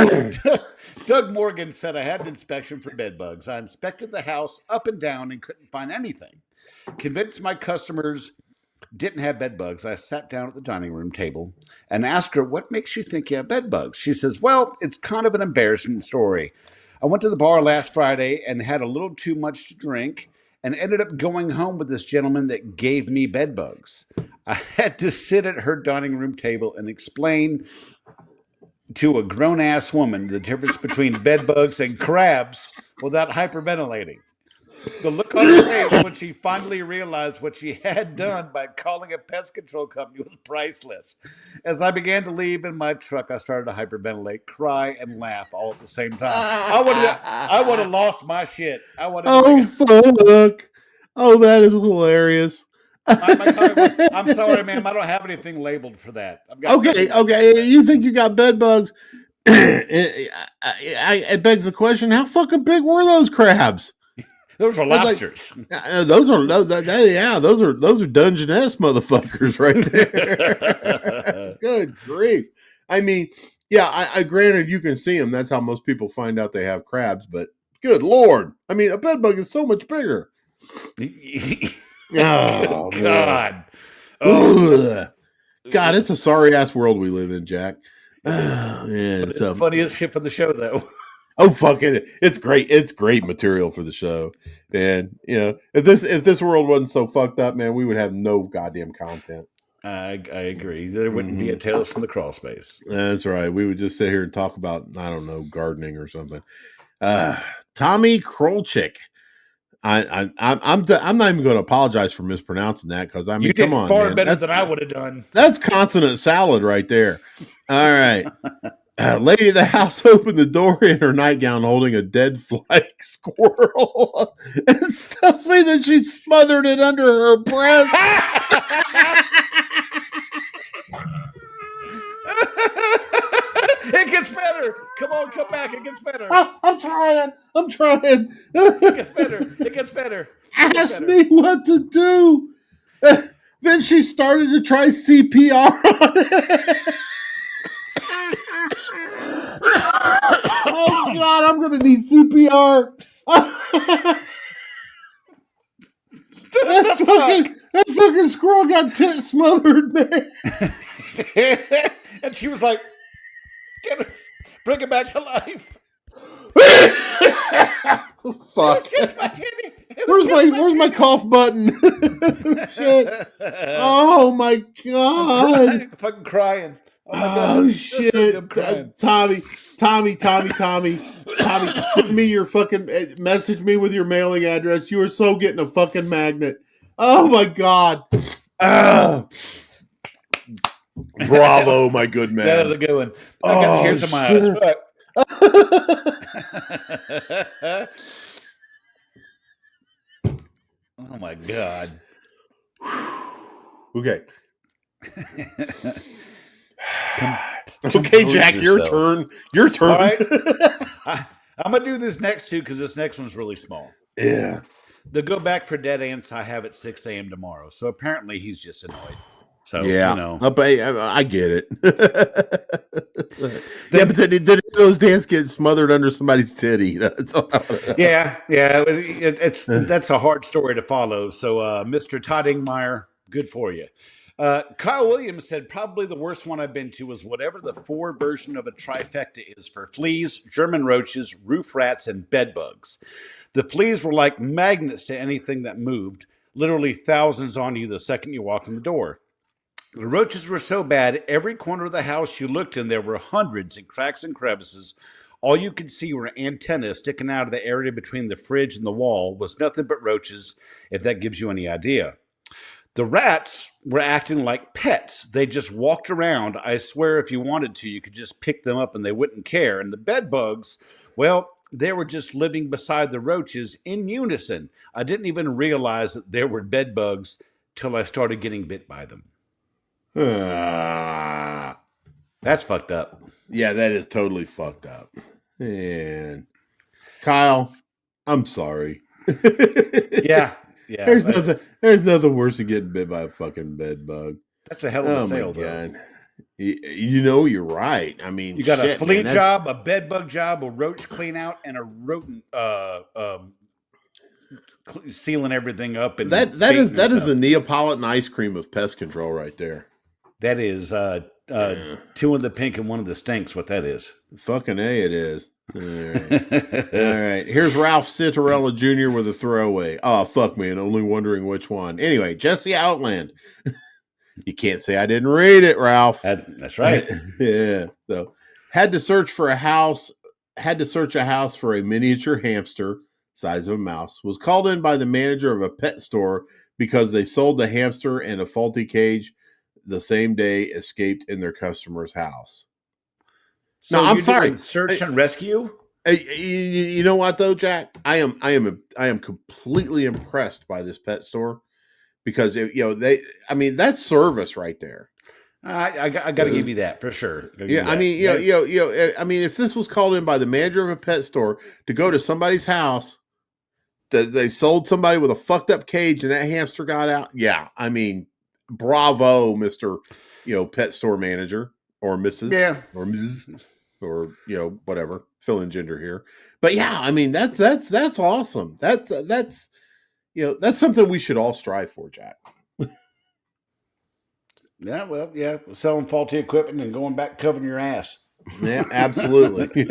Doug Morgan said, I had an inspection for bed bugs. I inspected the house up and down and couldn't find anything. Convinced my customers didn't have bed bugs, I sat down at the dining room table and asked her, what makes you think you have bed bugs? She says, well, it's kind of an embarrassment story. I went to the bar last Friday and had a little too much to drink and ended up going home with this gentleman that gave me bed bugs. I had to sit at her dining room table and explain to a grown-ass woman the difference between bed bugs and crabs without hyperventilating. The look on her face when she finally realized what she had done by calling a pest control company was priceless. As I began to leave in my truck, I started to hyperventilate, cry, and laugh all at the same time. I would have lost my shit. Fuck. Oh, that is hilarious. My comment was, I'm sorry, ma'am. I don't have anything labeled for that. Okay. You think you got bed bugs? It begs the question: how fucking big were those crabs? Those are lobsters. Those are Dungeness motherfuckers right there. Good grief! I mean, I granted you can see them. That's how most people find out they have crabs. But good Lord, I mean, a bed bug is so much bigger. Oh God! God, it's a sorry ass world we live in, Jack. But it's funny as shit for the show, though. Oh, fuck it. It's great. It's great material for the show. And, if this world wasn't so fucked up, man, we would have no goddamn content. I agree. There wouldn't be a Tales from the Crawl Space. That's right. We would just sit here and talk about, I don't know, gardening or something. Tommy Krolchik. I'm not even going to apologize for mispronouncing that because I mean, come on, far man. better than I would have done. That's consonant salad right there. All right. Lady of the house opened the door in her nightgown holding a dead fly squirrel and tells me that she smothered it under her breast. It gets better. Come on, come back. It gets better. I'm trying. It gets better. Ask me what to do. Then she started to try CPR on it. Oh God, I'm gonna need CPR. That fucking squirrel got tit smothered there. And she was like, bring it back to life. Oh, fuck. Just my titty. Where's my cough button? Shit. Oh my God. I'm fucking crying. Oh shit. Tommy, send me your fucking message me with your mailing address. You are so getting a fucking magnet. Oh my God. Bravo, my good man. That was a good one. I got tears in my eyes. Oh my God. Okay. Okay, Jack, your turn. Your turn. All right. I'm going to do this next two because this next one's really small. Yeah. The go back for dead ants I have at 6 a.m. tomorrow. So apparently he's just annoyed. So, yeah, I get it. But did those ants get smothered under somebody's titty? Yeah. That's a hard story to follow. So, Mr. Todd Ingmeyer, good for you. Kyle Williams said probably the worst one I've been to was whatever the 4 version of a trifecta is for fleas, German roaches, roof rats, and bed bugs. The fleas were like magnets to anything that moved, literally thousands on you the second you walked in the door. The roaches were so bad, every corner of the house you looked in, there were hundreds in cracks and crevices. All you could see were antennas sticking out of the area between the fridge and the wall was nothing but roaches, if that gives you any idea. The rats were acting like pets. They just walked around. I swear if you wanted to, you could just pick them up and they wouldn't care. And the bed bugs, well, they were just living beside the roaches in unison. I didn't even realize that there were bed bugs till I started getting bit by them. Ah. That's fucked up. Yeah, that is totally fucked up. And Kyle, I'm sorry. Yeah. There's nothing worse than getting bit by a fucking bed bug. That's a hell of a sale, though. You know, you're right. I mean, you got a flea job, a bed bug job, a roach clean out, and a rodent sealing everything up. And that is the Neapolitan ice cream of pest control right there. That is 2 in the pink and 1 in the stinks. What that is? Fucking A, it is. All right. All right. Here's Ralph Citarella Jr. with a throwaway. Oh, fuck, man. Only wondering which one. Anyway, Jesse Outland. You can't say I didn't read it, Ralph. That's right. Yeah. So had to search a house for a miniature hamster, size of a mouse, was called in by the manager of a pet store because they sold the hamster in a faulty cage the same day escaped in their customer's house. So no, I'm sorry. Search and rescue. You know what though, Jack? I am completely impressed by this pet store because that's service right there. I got to give you that for sure. Yeah, I mean, I mean, if this was called in by the manager of a pet store to go to somebody's house, that they sold somebody with a fucked up cage and that hamster got out. Yeah, I mean, bravo, Mr. Pet store manager or Mrs. or Ms. or whatever, fill in gender here. But yeah, I mean that's awesome. That's something we should all strive for, Jack. Selling faulty equipment and going back covering your ass. Yeah, absolutely.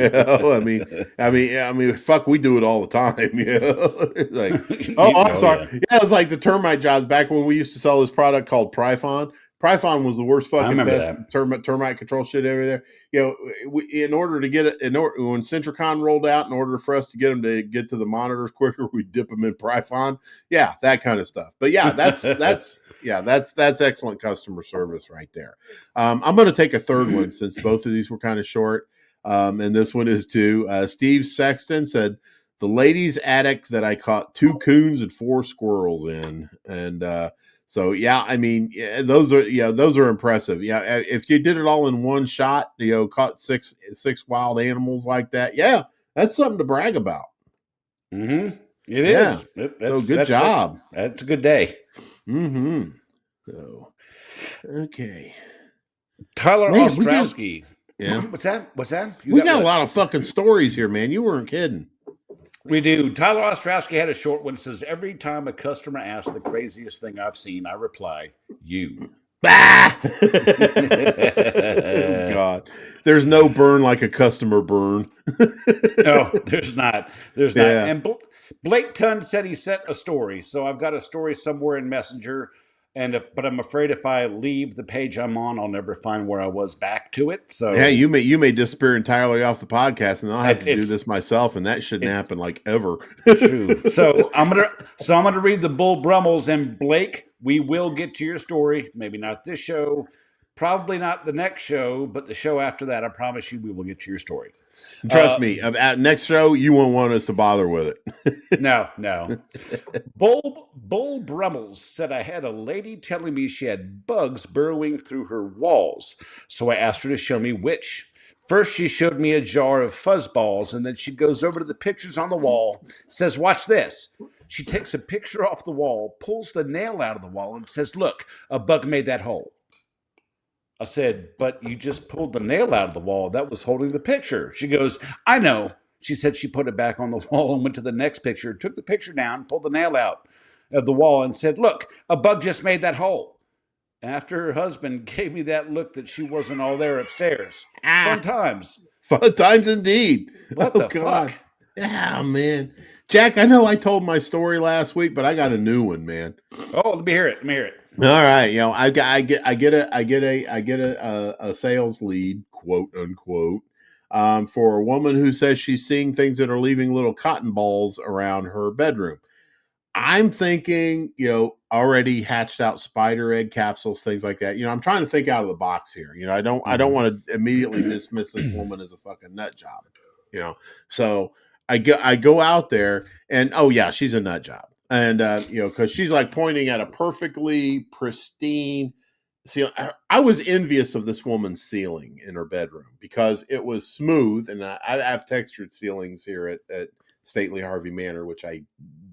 I mean, fuck, we do it all the time. It's like, I'm sorry. Yeah, it's like the termite jobs back when we used to sell this product called Pryphon. Pryphon was the worst fucking pest termite control shit over there. In order to get it, when Centricon rolled out, in order for us to get them to get to the monitors quicker, we dip them in Pryphon. Yeah, that kind of stuff. But yeah, that's excellent customer service right there. I'm going to take a third one since both of these were kind of short. And this one is too. Steve Sexton said, the ladies' attic that I caught 2 coons and 4 squirrels in. And so, yeah, I mean, those are impressive. Yeah, if you did it all in one shot, caught six wild animals like that. Yeah, that's something to brag about. Mm-hmm. It is. So good job. That's a good day. Mm-hmm. So, okay. Tyler Ostrowski. Yeah. What's that? We got a lot of fucking stories here, man. You weren't kidding. We do. Tyler Ostrowski had a short one. Says, every time a customer asks the craziest thing I've seen, I reply, you. Oh, God. There's no burn like a customer burn. No, there's not. There's not. And Blake Tunn said he sent a story. So I've got a story somewhere in Messenger. But I'm afraid if I leave the page I'm on, I'll never find where I was back to it. So yeah, you may disappear entirely off the podcast, and I'll have to do this myself, and that shouldn't happen like ever. True. So I'm gonna read the Bull Brummels, and Blake, we will get to your story. Maybe not this show, probably not the next show, but the show after that. I promise you, we will get to your story. Trust me, at next show, you won't want us to bother with it. No. Bull Brummels said, I had a lady telling me she had bugs burrowing through her walls, so I asked her to show me which. First, she showed me a jar of fuzzballs, and then she goes over to the pictures on the wall, says, watch this. She takes a picture off the wall, pulls the nail out of the wall, and says, look, a bug made that hole. I said, but you just pulled the nail out of the wall that was holding the picture. She goes, I know. She said she put it back on the wall and went to the next picture, took the picture down, pulled the nail out of the wall and said, look, a bug just made that hole. after her husband gave me that look that she wasn't all there upstairs. Ah, Fun times. fun times indeed. What Oh the fuck? God. Yeah, man. Jack, I know I told my story last week, but I got a new one, man. Oh, let me hear it. Let me hear it. All right, I get a sales lead, quote unquote, for a woman who says she's seeing things that are leaving little cotton balls around her bedroom. I'm thinking, already hatched out spider egg capsules, things like that. I'm trying to think out of the box here. I don't want to immediately dismiss this woman as a fucking nut job. So I go out there and oh yeah, she's a nut job. And because she's like pointing at a perfectly pristine ceiling. I was envious of this woman's ceiling in her bedroom because it was smooth, and I have textured ceilings here at Stately Harvey Manor, which I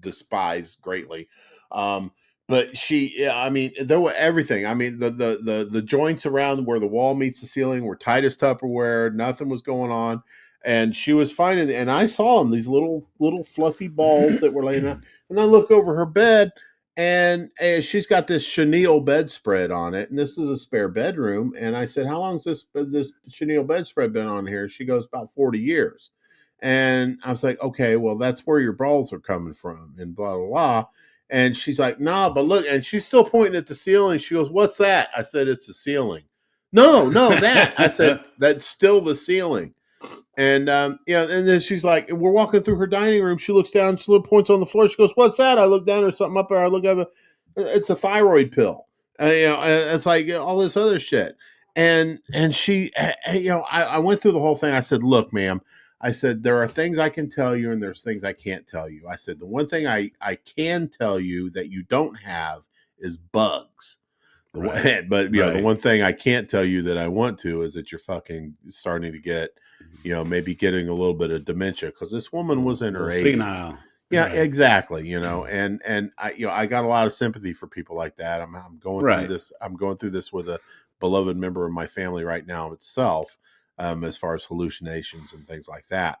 despise greatly. But there were everything. I mean, the joints around where the wall meets the ceiling were tight as Tupperware. Nothing was going on. And she was finding, and I saw them, these little fluffy balls that were laying out. And I look over her bed, and she's got this chenille bedspread on it. And this is a spare bedroom. And I said, how long has this chenille bedspread been on here? She goes, about 40 years. And I was like, okay, well, that's where your balls are coming from, and blah, blah, blah. And she's like, nah, but look, and she's still pointing at the ceiling. She goes, what's that? I said, it's the ceiling. No, that. I said, that's still the ceiling. And, and then she's like, we're walking through her dining room. She looks down, she points on the floor. She goes, what's that? I look down, there's something up there. I look at it. It's a thyroid pill. It's like all this other shit. And she, I went through the whole thing. I said, look, ma'am, I said, there are things I can tell you and there's things I can't tell you. I said, the one thing I can tell you that you don't have is bugs. Right. But, the one thing I can't tell you that I want to is that you're fucking starting to get, maybe getting a little bit of dementia, because this woman was in her 80s. Senile. Yeah, right. Exactly. And I got a lot of sympathy for people like that. I'm going through this. I'm going through this with a beloved member of my family right now itself, as far as hallucinations and things like that.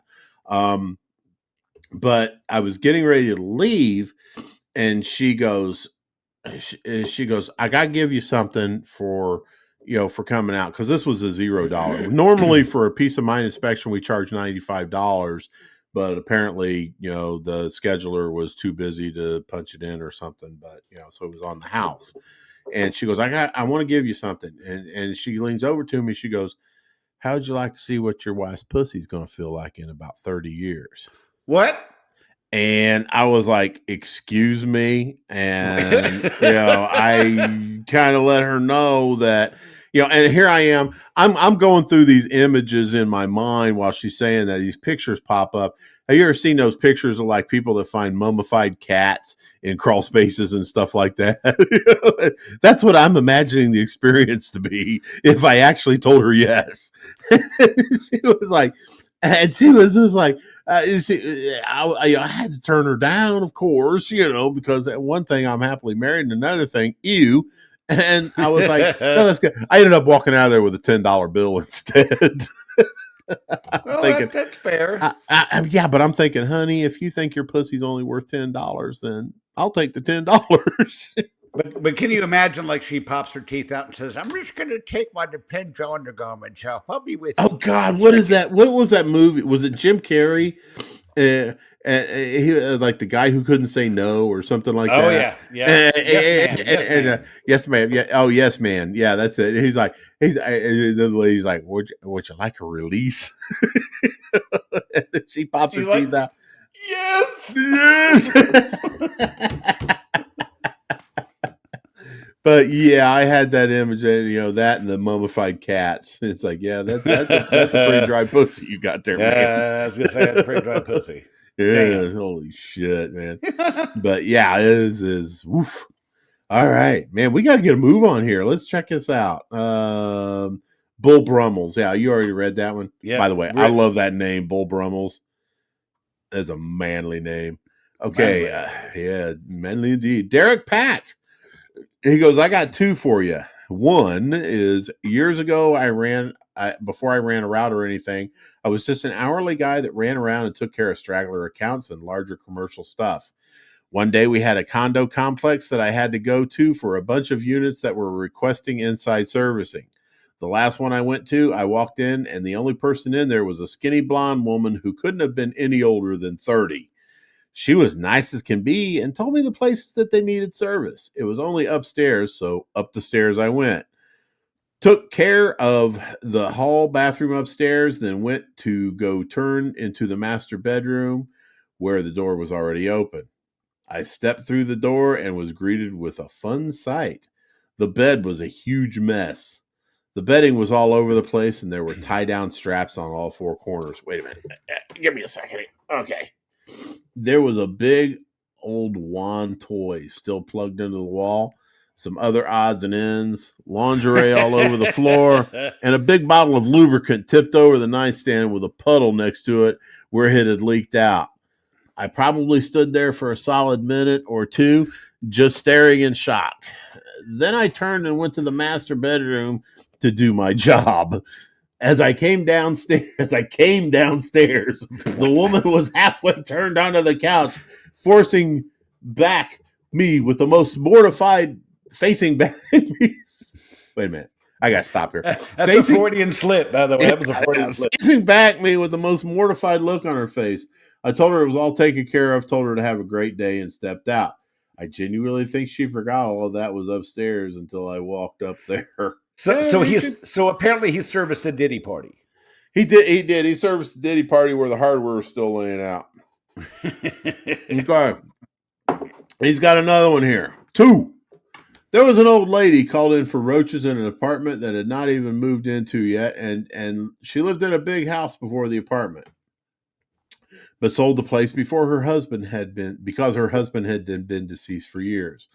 But I was getting ready to leave, and she goes, I got to give you something for coming out, because this was a $0. Normally for a peace of mind inspection, we charge $95, but apparently, the scheduler was too busy to punch it in or something, but, so it was on the house. And she goes, I want to give you something. And she leans over to me. She goes, how'd you like to see what your wife's pussy's going to feel like in about 30 years? What? And I was like, excuse me. And, I kind of let her know that, and here I am, I'm going through these images in my mind while she's saying that. These pictures pop up. Have you ever seen those pictures of like people that find mummified cats in crawl spaces and stuff like that? That's what I'm imagining the experience to be if I actually told her yes. She was like, and she was just like, I had to turn her down, of course, because one thing, I'm happily married, and another thing, ew. And I was like, no, that's good. I ended up walking out of there with a $10 bill instead. Well, thinking, that's fair. Yeah, but I'm thinking, honey, if you think your pussy's only worth $10, then I'll take the $10. But can you imagine, like, she pops her teeth out and says, I'm just going to take my depends undergarments off. I'll be with you. Oh, God, what is that? What was that movie? Was it Jim Carrey? He, like the guy who couldn't say no or something like that. Oh, yeah. Yes, ma'am. Yes, ma'am. Yeah. Oh, yes, man. Yeah, that's it. He's like, the lady's like, would you like a release? She pops her teeth out. Yes. But yeah, I had that image, that and the mummified cats. It's like, yeah, that's a pretty dry pussy you got there, man. I was gonna say that's a pretty dry pussy. Yeah, damn. Holy shit, man. But yeah, it is woof. All right, man, we got to get a move on here. Let's check this out. Bull Brummels. Yeah, you already read that one. Yeah. By the way, I love that name, Bull Brummels. That's a manly name. Okay, yeah, manly indeed. Derek Pack. He goes, I got two for you. One is, years ago, before I ran a route or anything, I was just an hourly guy that ran around and took care of straggler accounts and larger commercial stuff. One day we had a condo complex that I had to go to for a bunch of units that were requesting inside servicing. The last one I went to, I walked in, and the only person in there was a skinny blonde woman who couldn't have been any older than 30. She was nice as can be and told me the places that they needed service. It was only upstairs, so up the stairs I went. Took care of the hall bathroom upstairs, then went to go turn into the master bedroom where the door was already open. I stepped through the door and was greeted with a fun sight. The bed was a huge mess. The bedding was all over the place, and there were tie-down straps on all four corners. Wait a minute. Give me a second. Okay. There was a big old wand toy still plugged into the wall, some other odds and ends, lingerie all over the floor, and a big bottle of lubricant tipped over the nightstand with a puddle next to it where it had leaked out. I probably stood there for a solid minute or two, just staring in shock. Then I turned and went to the master bedroom to do my job. As I came downstairs, the woman was halfway turned onto the couch, forcing back me with the most mortified facing back me. Wait a minute. I got to stop here. That's a Freudian slip, by the way. That was a Freudian slip. Facing back me with the most mortified look on her face. I told her it was all taken care of, told her to have a great day, and stepped out. I genuinely think she forgot all of that was upstairs until I walked up there. So apparently he serviced a Diddy party. He did. He serviced the Diddy party where the hardware was still laying out. Okay. He's got another one here. 2. There was an old lady called in for roaches in an apartment that had not even moved into yet, and she lived in a big house before the apartment, but sold the place before her husband had been deceased for years.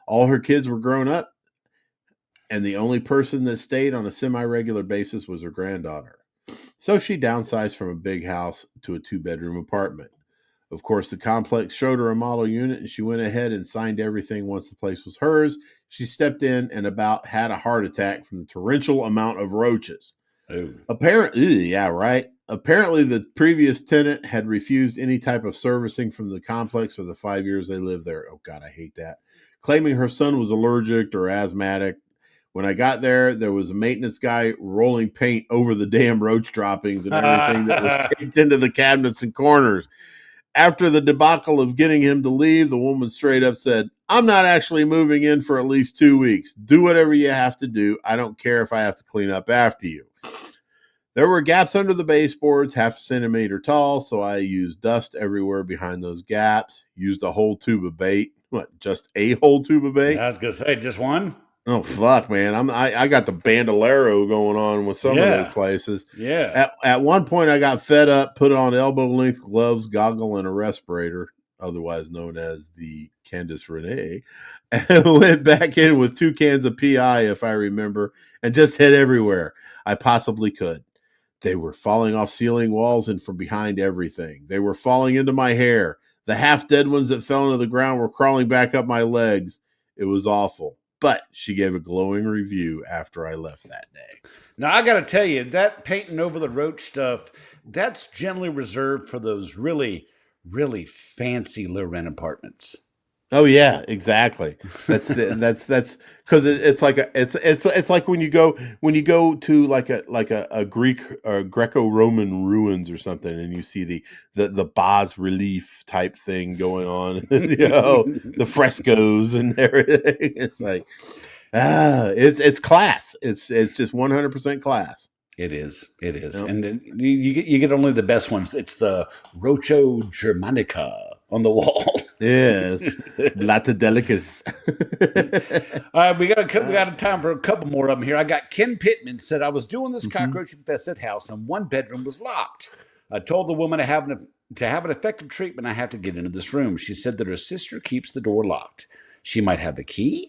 All her kids were grown up, and the only person that stayed on a semi-regular basis was her granddaughter. So she downsized from a big house to a 2-bedroom apartment. Of course, the complex showed her a model unit, and she went ahead and signed everything once the place was hers. She stepped in and about had a heart attack from the torrential amount of roaches. Apparently, the previous tenant had refused any type of servicing from the complex for the 5 years they lived there. Oh, God, I hate that. Claiming her son was allergic or asthmatic. When I got there, there was a maintenance guy rolling paint over the damn roach droppings and everything that was kicked into the cabinets and corners. After the debacle of getting him to leave, the woman straight up said, "I'm not actually moving in for at least 2 weeks. Do whatever you have to do. I don't care if I have to clean up after you." There were gaps under the baseboards, half a centimeter tall, so I used dust everywhere behind those gaps. Used a whole tube of bait. What, just a whole tube of bait? I was going to say, just one? Oh, fuck, man. I got the bandolero going on with some of those places. Yeah. At one point, I got fed up, put on elbow-length gloves, goggle, and a respirator, otherwise known as the Candice Renee, and went back in with 2 cans of PI, if I remember, and just hit everywhere I possibly could. They were falling off ceiling walls and from behind everything. They were falling into my hair. The half-dead ones that fell into the ground were crawling back up my legs. It was awful. But she gave a glowing review after I left that day. Now, I got to tell you, that painting over the roach stuff, that's generally reserved for those really, really fancy low-rent apartments. Oh yeah, exactly. That's because it's like it's like when you go to like a Greek or Greco-Roman ruins or something, and you see the bas relief type thing going on, the frescoes and everything. It's like it's class. It's just 100% class. It is, yep. And then you get only the best ones. It's the Rocho Germanica on the wall. Yes, Latte Delicus. All right, we got time for a couple more of them here. I got Ken Pittman said, "I was doing this cockroach infested house, and one bedroom was locked. I told the woman to have an effective treatment, I have to get into this room. She said that her sister keeps the door locked. She might have the key."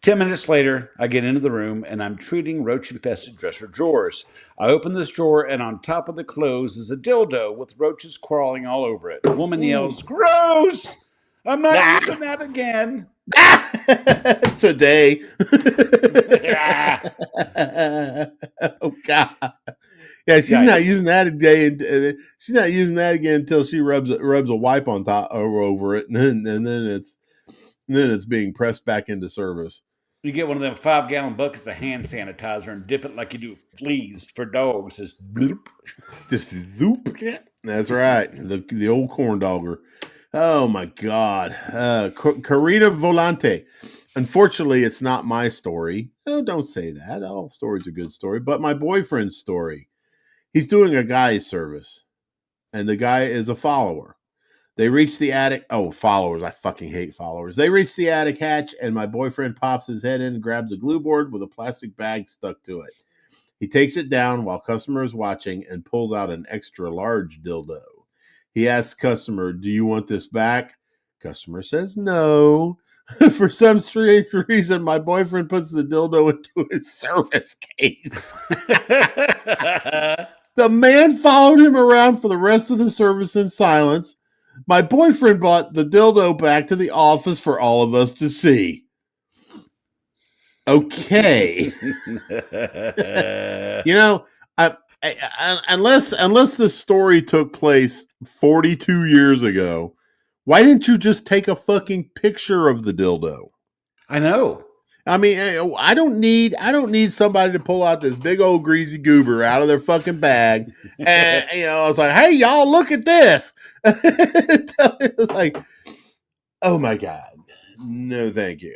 10 minutes later, I get into the room, and I'm treating roach-infested dresser drawers. I open this drawer, and on top of the clothes is a dildo with roaches crawling all over it. The woman yells, "Gross! I'm not using that again." Today. Oh, God. Yeah, she's not Yikes. using that today. She's not using that again until she rubs a wipe on top or over it, and then it's being pressed back into service. You get one of them 5-gallon buckets of hand sanitizer and dip it like you do fleas for dogs. Just bloop. Just zoop. That's right. The old corn dogger. Oh my God. Carita Volante. Unfortunately, it's not my story. Oh, don't say that. All stories are good story, but my boyfriend's story. He's doing a guy's service, and the guy is a follower. They reach the attic. Oh, followers. I fucking hate followers. They reach the attic hatch, and my boyfriend pops his head in and grabs a glue board with a plastic bag stuck to it. He takes it down while customer is watching and pulls out an extra large dildo. He asks customer, "Do you want this back?" Customer says no. For some strange reason, my boyfriend puts the dildo into his service case. The man followed him around for the rest of the service in silence. My boyfriend brought the dildo back to the office for all of us to see. Okay. You know, unless the story took place 42 years ago, why didn't you just take a fucking picture of the dildo? I know. I mean, I don't need somebody to pull out this big old greasy goober out of their fucking bag, and it's like, hey, y'all, look at this. It's like, oh my God, no, thank you.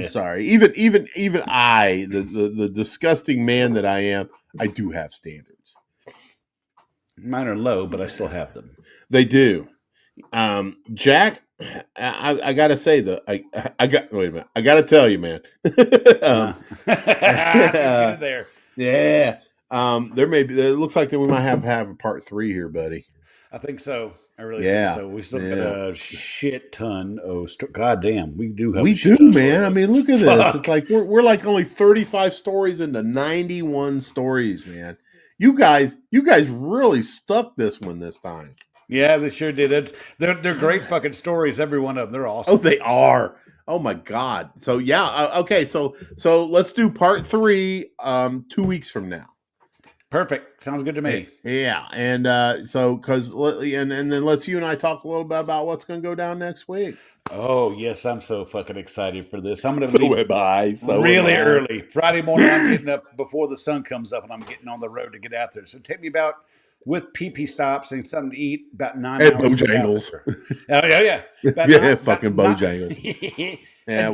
Sorry, even I, the disgusting man that I am, I do have standards. Mine are low, but I still have them. They do. Jack, I gotta say though, wait a minute, I gotta tell you, man. There. Yeah. There may be. It looks like that we might have a part 3 here, buddy. I think so. I really think so. We still got a shit ton of God damn, we do have. We a shit do, ton man. of I mean, look at this. It's like we're like only 35 stories into 91 stories, man. You guys really stuck this one this time. Yeah, they sure did. They're great fucking stories. Every one of them. They're awesome. Oh, they are. Oh my God. So yeah. Okay. So let's do part 3. 2 weeks from now. Perfect. Sounds good to me. Yeah. And and then let's you and I talk a little bit about what's going to go down next week. Oh yes, I'm so fucking excited for this. I'm going So to leave am I. really early. Friday morning, I'm getting up before the sun comes up, and I'm getting on the road to get out there. So take me about, with pee stops and something to eat, about 9 and hours. Bojangles. Yeah. Fucking Bojangles. Yeah.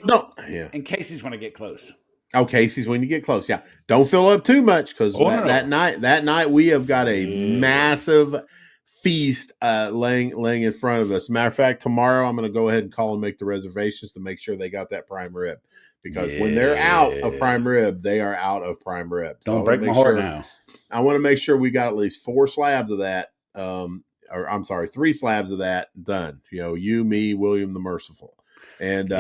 Don't. Yeah. In case he's want to get close. Oh, Casey's when you get close. Yeah. Don't fill up too much because that night we have got a massive feast laying in front of us. Matter of fact, tomorrow I'm going to go ahead and call and make the reservations to make sure they got that prime rib, because when they're out of prime rib, they are out of prime rib. So don't break my heart now. I want to make sure we got at least 4 slabs of that. Or I'm sorry, 3 slabs of that done. You, me, William the Merciful. And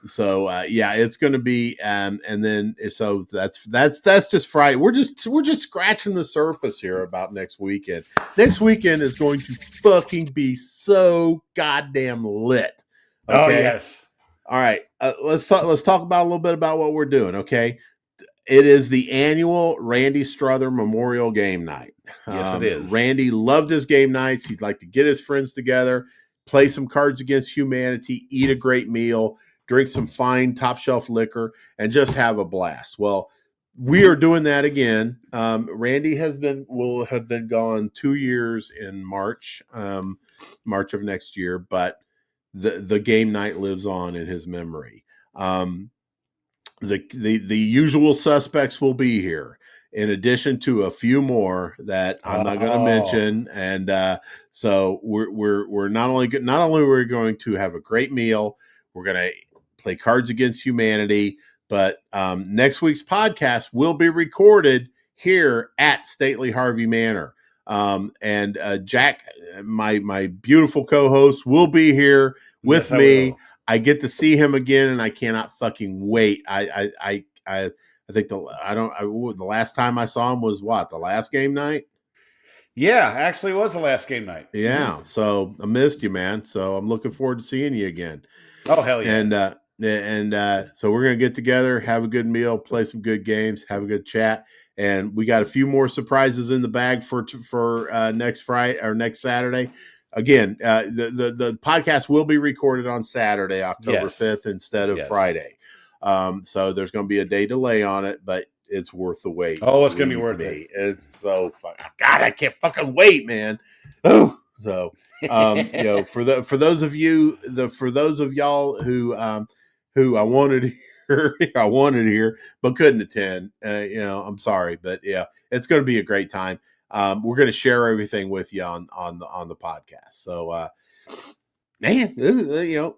so it's going to be and then so that's just Friday. We're just scratching the surface here about next weekend. Next weekend is going to fucking be so goddamn lit. Okay? Oh yes. All right. Let's talk about a little bit about what we're doing. Okay. It is the annual Randy Struther Memorial Game Night. Yes, it is. Randy loved his game nights. He'd like to get his friends together, play some Cards Against Humanity, eat a great meal, drink some fine top shelf liquor, and just have a blast. Well, we are doing that again. Randy will have been gone 2 years in March of next year, but the game night lives on in his memory. The usual suspects will be here, in addition to a few more that I'm not going to mention. And so we're not only we're going to have a great meal, we're going to play Cards Against Humanity, but next week's podcast will be recorded here at Stately Harvey Manor. And Jack, my beautiful co-host, will be here with me. I get to see him again, and I cannot fucking wait. I think the last time I saw him was what, the last game night? Yeah, actually it was the last game night. Yeah. Mm-hmm. So I missed you, man. So I'm looking forward to seeing you again. Oh, hell yeah. And so we're going to get together, have a good meal, play some good games, have a good chat. and we got a few more surprises in the bag for next Friday or next Saturday. Again, the podcast will be recorded on Saturday, October 5th, instead of Friday. So there's going to be a day delay on it, but it's worth the wait. Oh, it's going to be worth it. It's so fucking, God, I can't fucking wait, man. Oh, so for those of y'all who I wanted here but couldn't attend, I'm sorry, but yeah, it's going to be a great time. We're going to share everything with you on the podcast. So, man,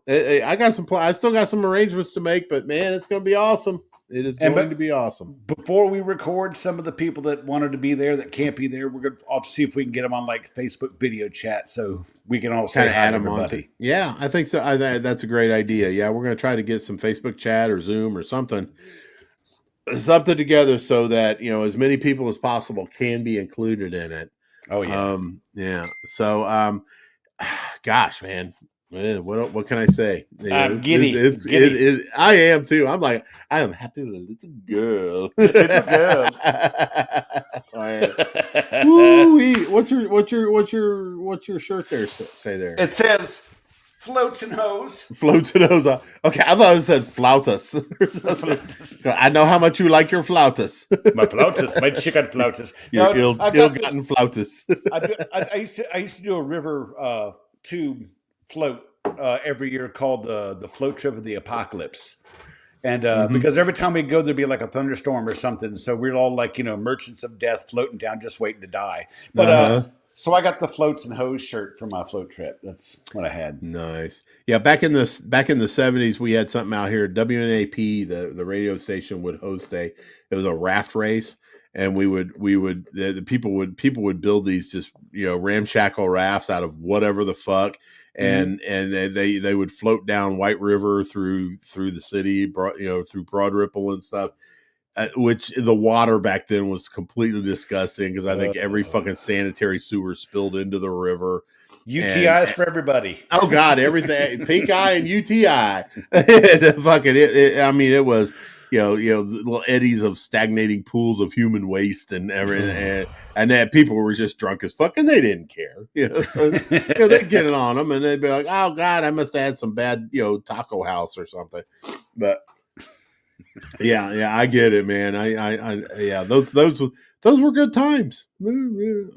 I got I still got some arrangements to make, but man, it's going to be awesome. It is going to be awesome. Before we record, some of the people that wanted to be there that can't be there, we're going to see if we can get them on like Facebook video chat so we can all say hi to everybody. Yeah, I think so. That's a great idea. Yeah, we're going to try to get some Facebook chat or Zoom or something together so that as many people as possible can be included in it. Oh yeah, yeah. So, gosh, man. What can I say? I'm giddy. I am too. I'm like, I am happy as a little girl. Woo-wee. What's your shirt there say there? It says floats and hose. Floats and hose. Okay, I thought it said flautas. I know how much you like your flautas. My flautas, my chicken flautas. Your ill-gotten flautas. I used to do a river tube float every year called the float trip of the apocalypse. And because every time we go, there'd be like a thunderstorm or something. So we're all like, merchants of death floating down, just waiting to die. But so I got the floats and hose shirt for my float trip. That's what I had. Nice. Yeah. Back in the 70s, we had something out here. WNAP, the radio station, would host it was a raft race. And the people would build these just, ramshackle rafts out of whatever the fuck. And they would float down White River through the city, through Broad Ripple and stuff, which the water back then was completely disgusting because I think every fucking sanitary sewer spilled into the river. UTIs for everybody. Oh God, everything pink eye and UTI. It was. Little eddies of stagnating pools of human waste and everything, and that people were just drunk as fuck, and they didn't care. So, they'd get it on them, and they'd be like, "Oh God, I must have had some bad, taco house or something." But yeah, I get it, man. Those were good times.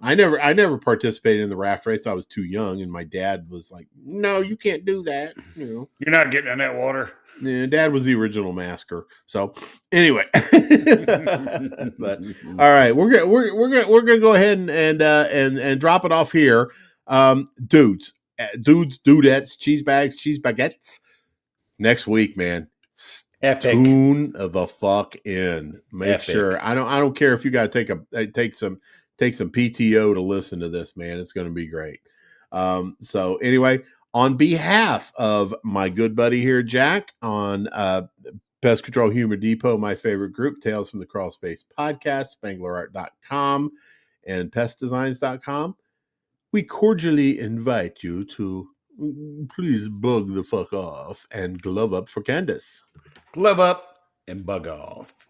I never participated in the raft race. I was too young, and my dad was like, "No, you can't do that. You're not getting in that water." Yeah, Dad was the original masker. So anyway, but all right, we're gonna go ahead and drop it off here, dudes, dudettes, cheese bags, cheese baguettes. Next week, man. Epic. Tune the fuck in. Make sure. I don't care if you got to take some PTO to listen to this, man. It's going to be great. So anyway. On behalf of my good buddy here, Jack, on Pest Control Humor Depot, my favorite group, Tales from the Crawl Space Podcast, SpanglerArt.com, and PestDesigns.com, we cordially invite you to please bug the fuck off and glove up for Candace. Glove up and bug off.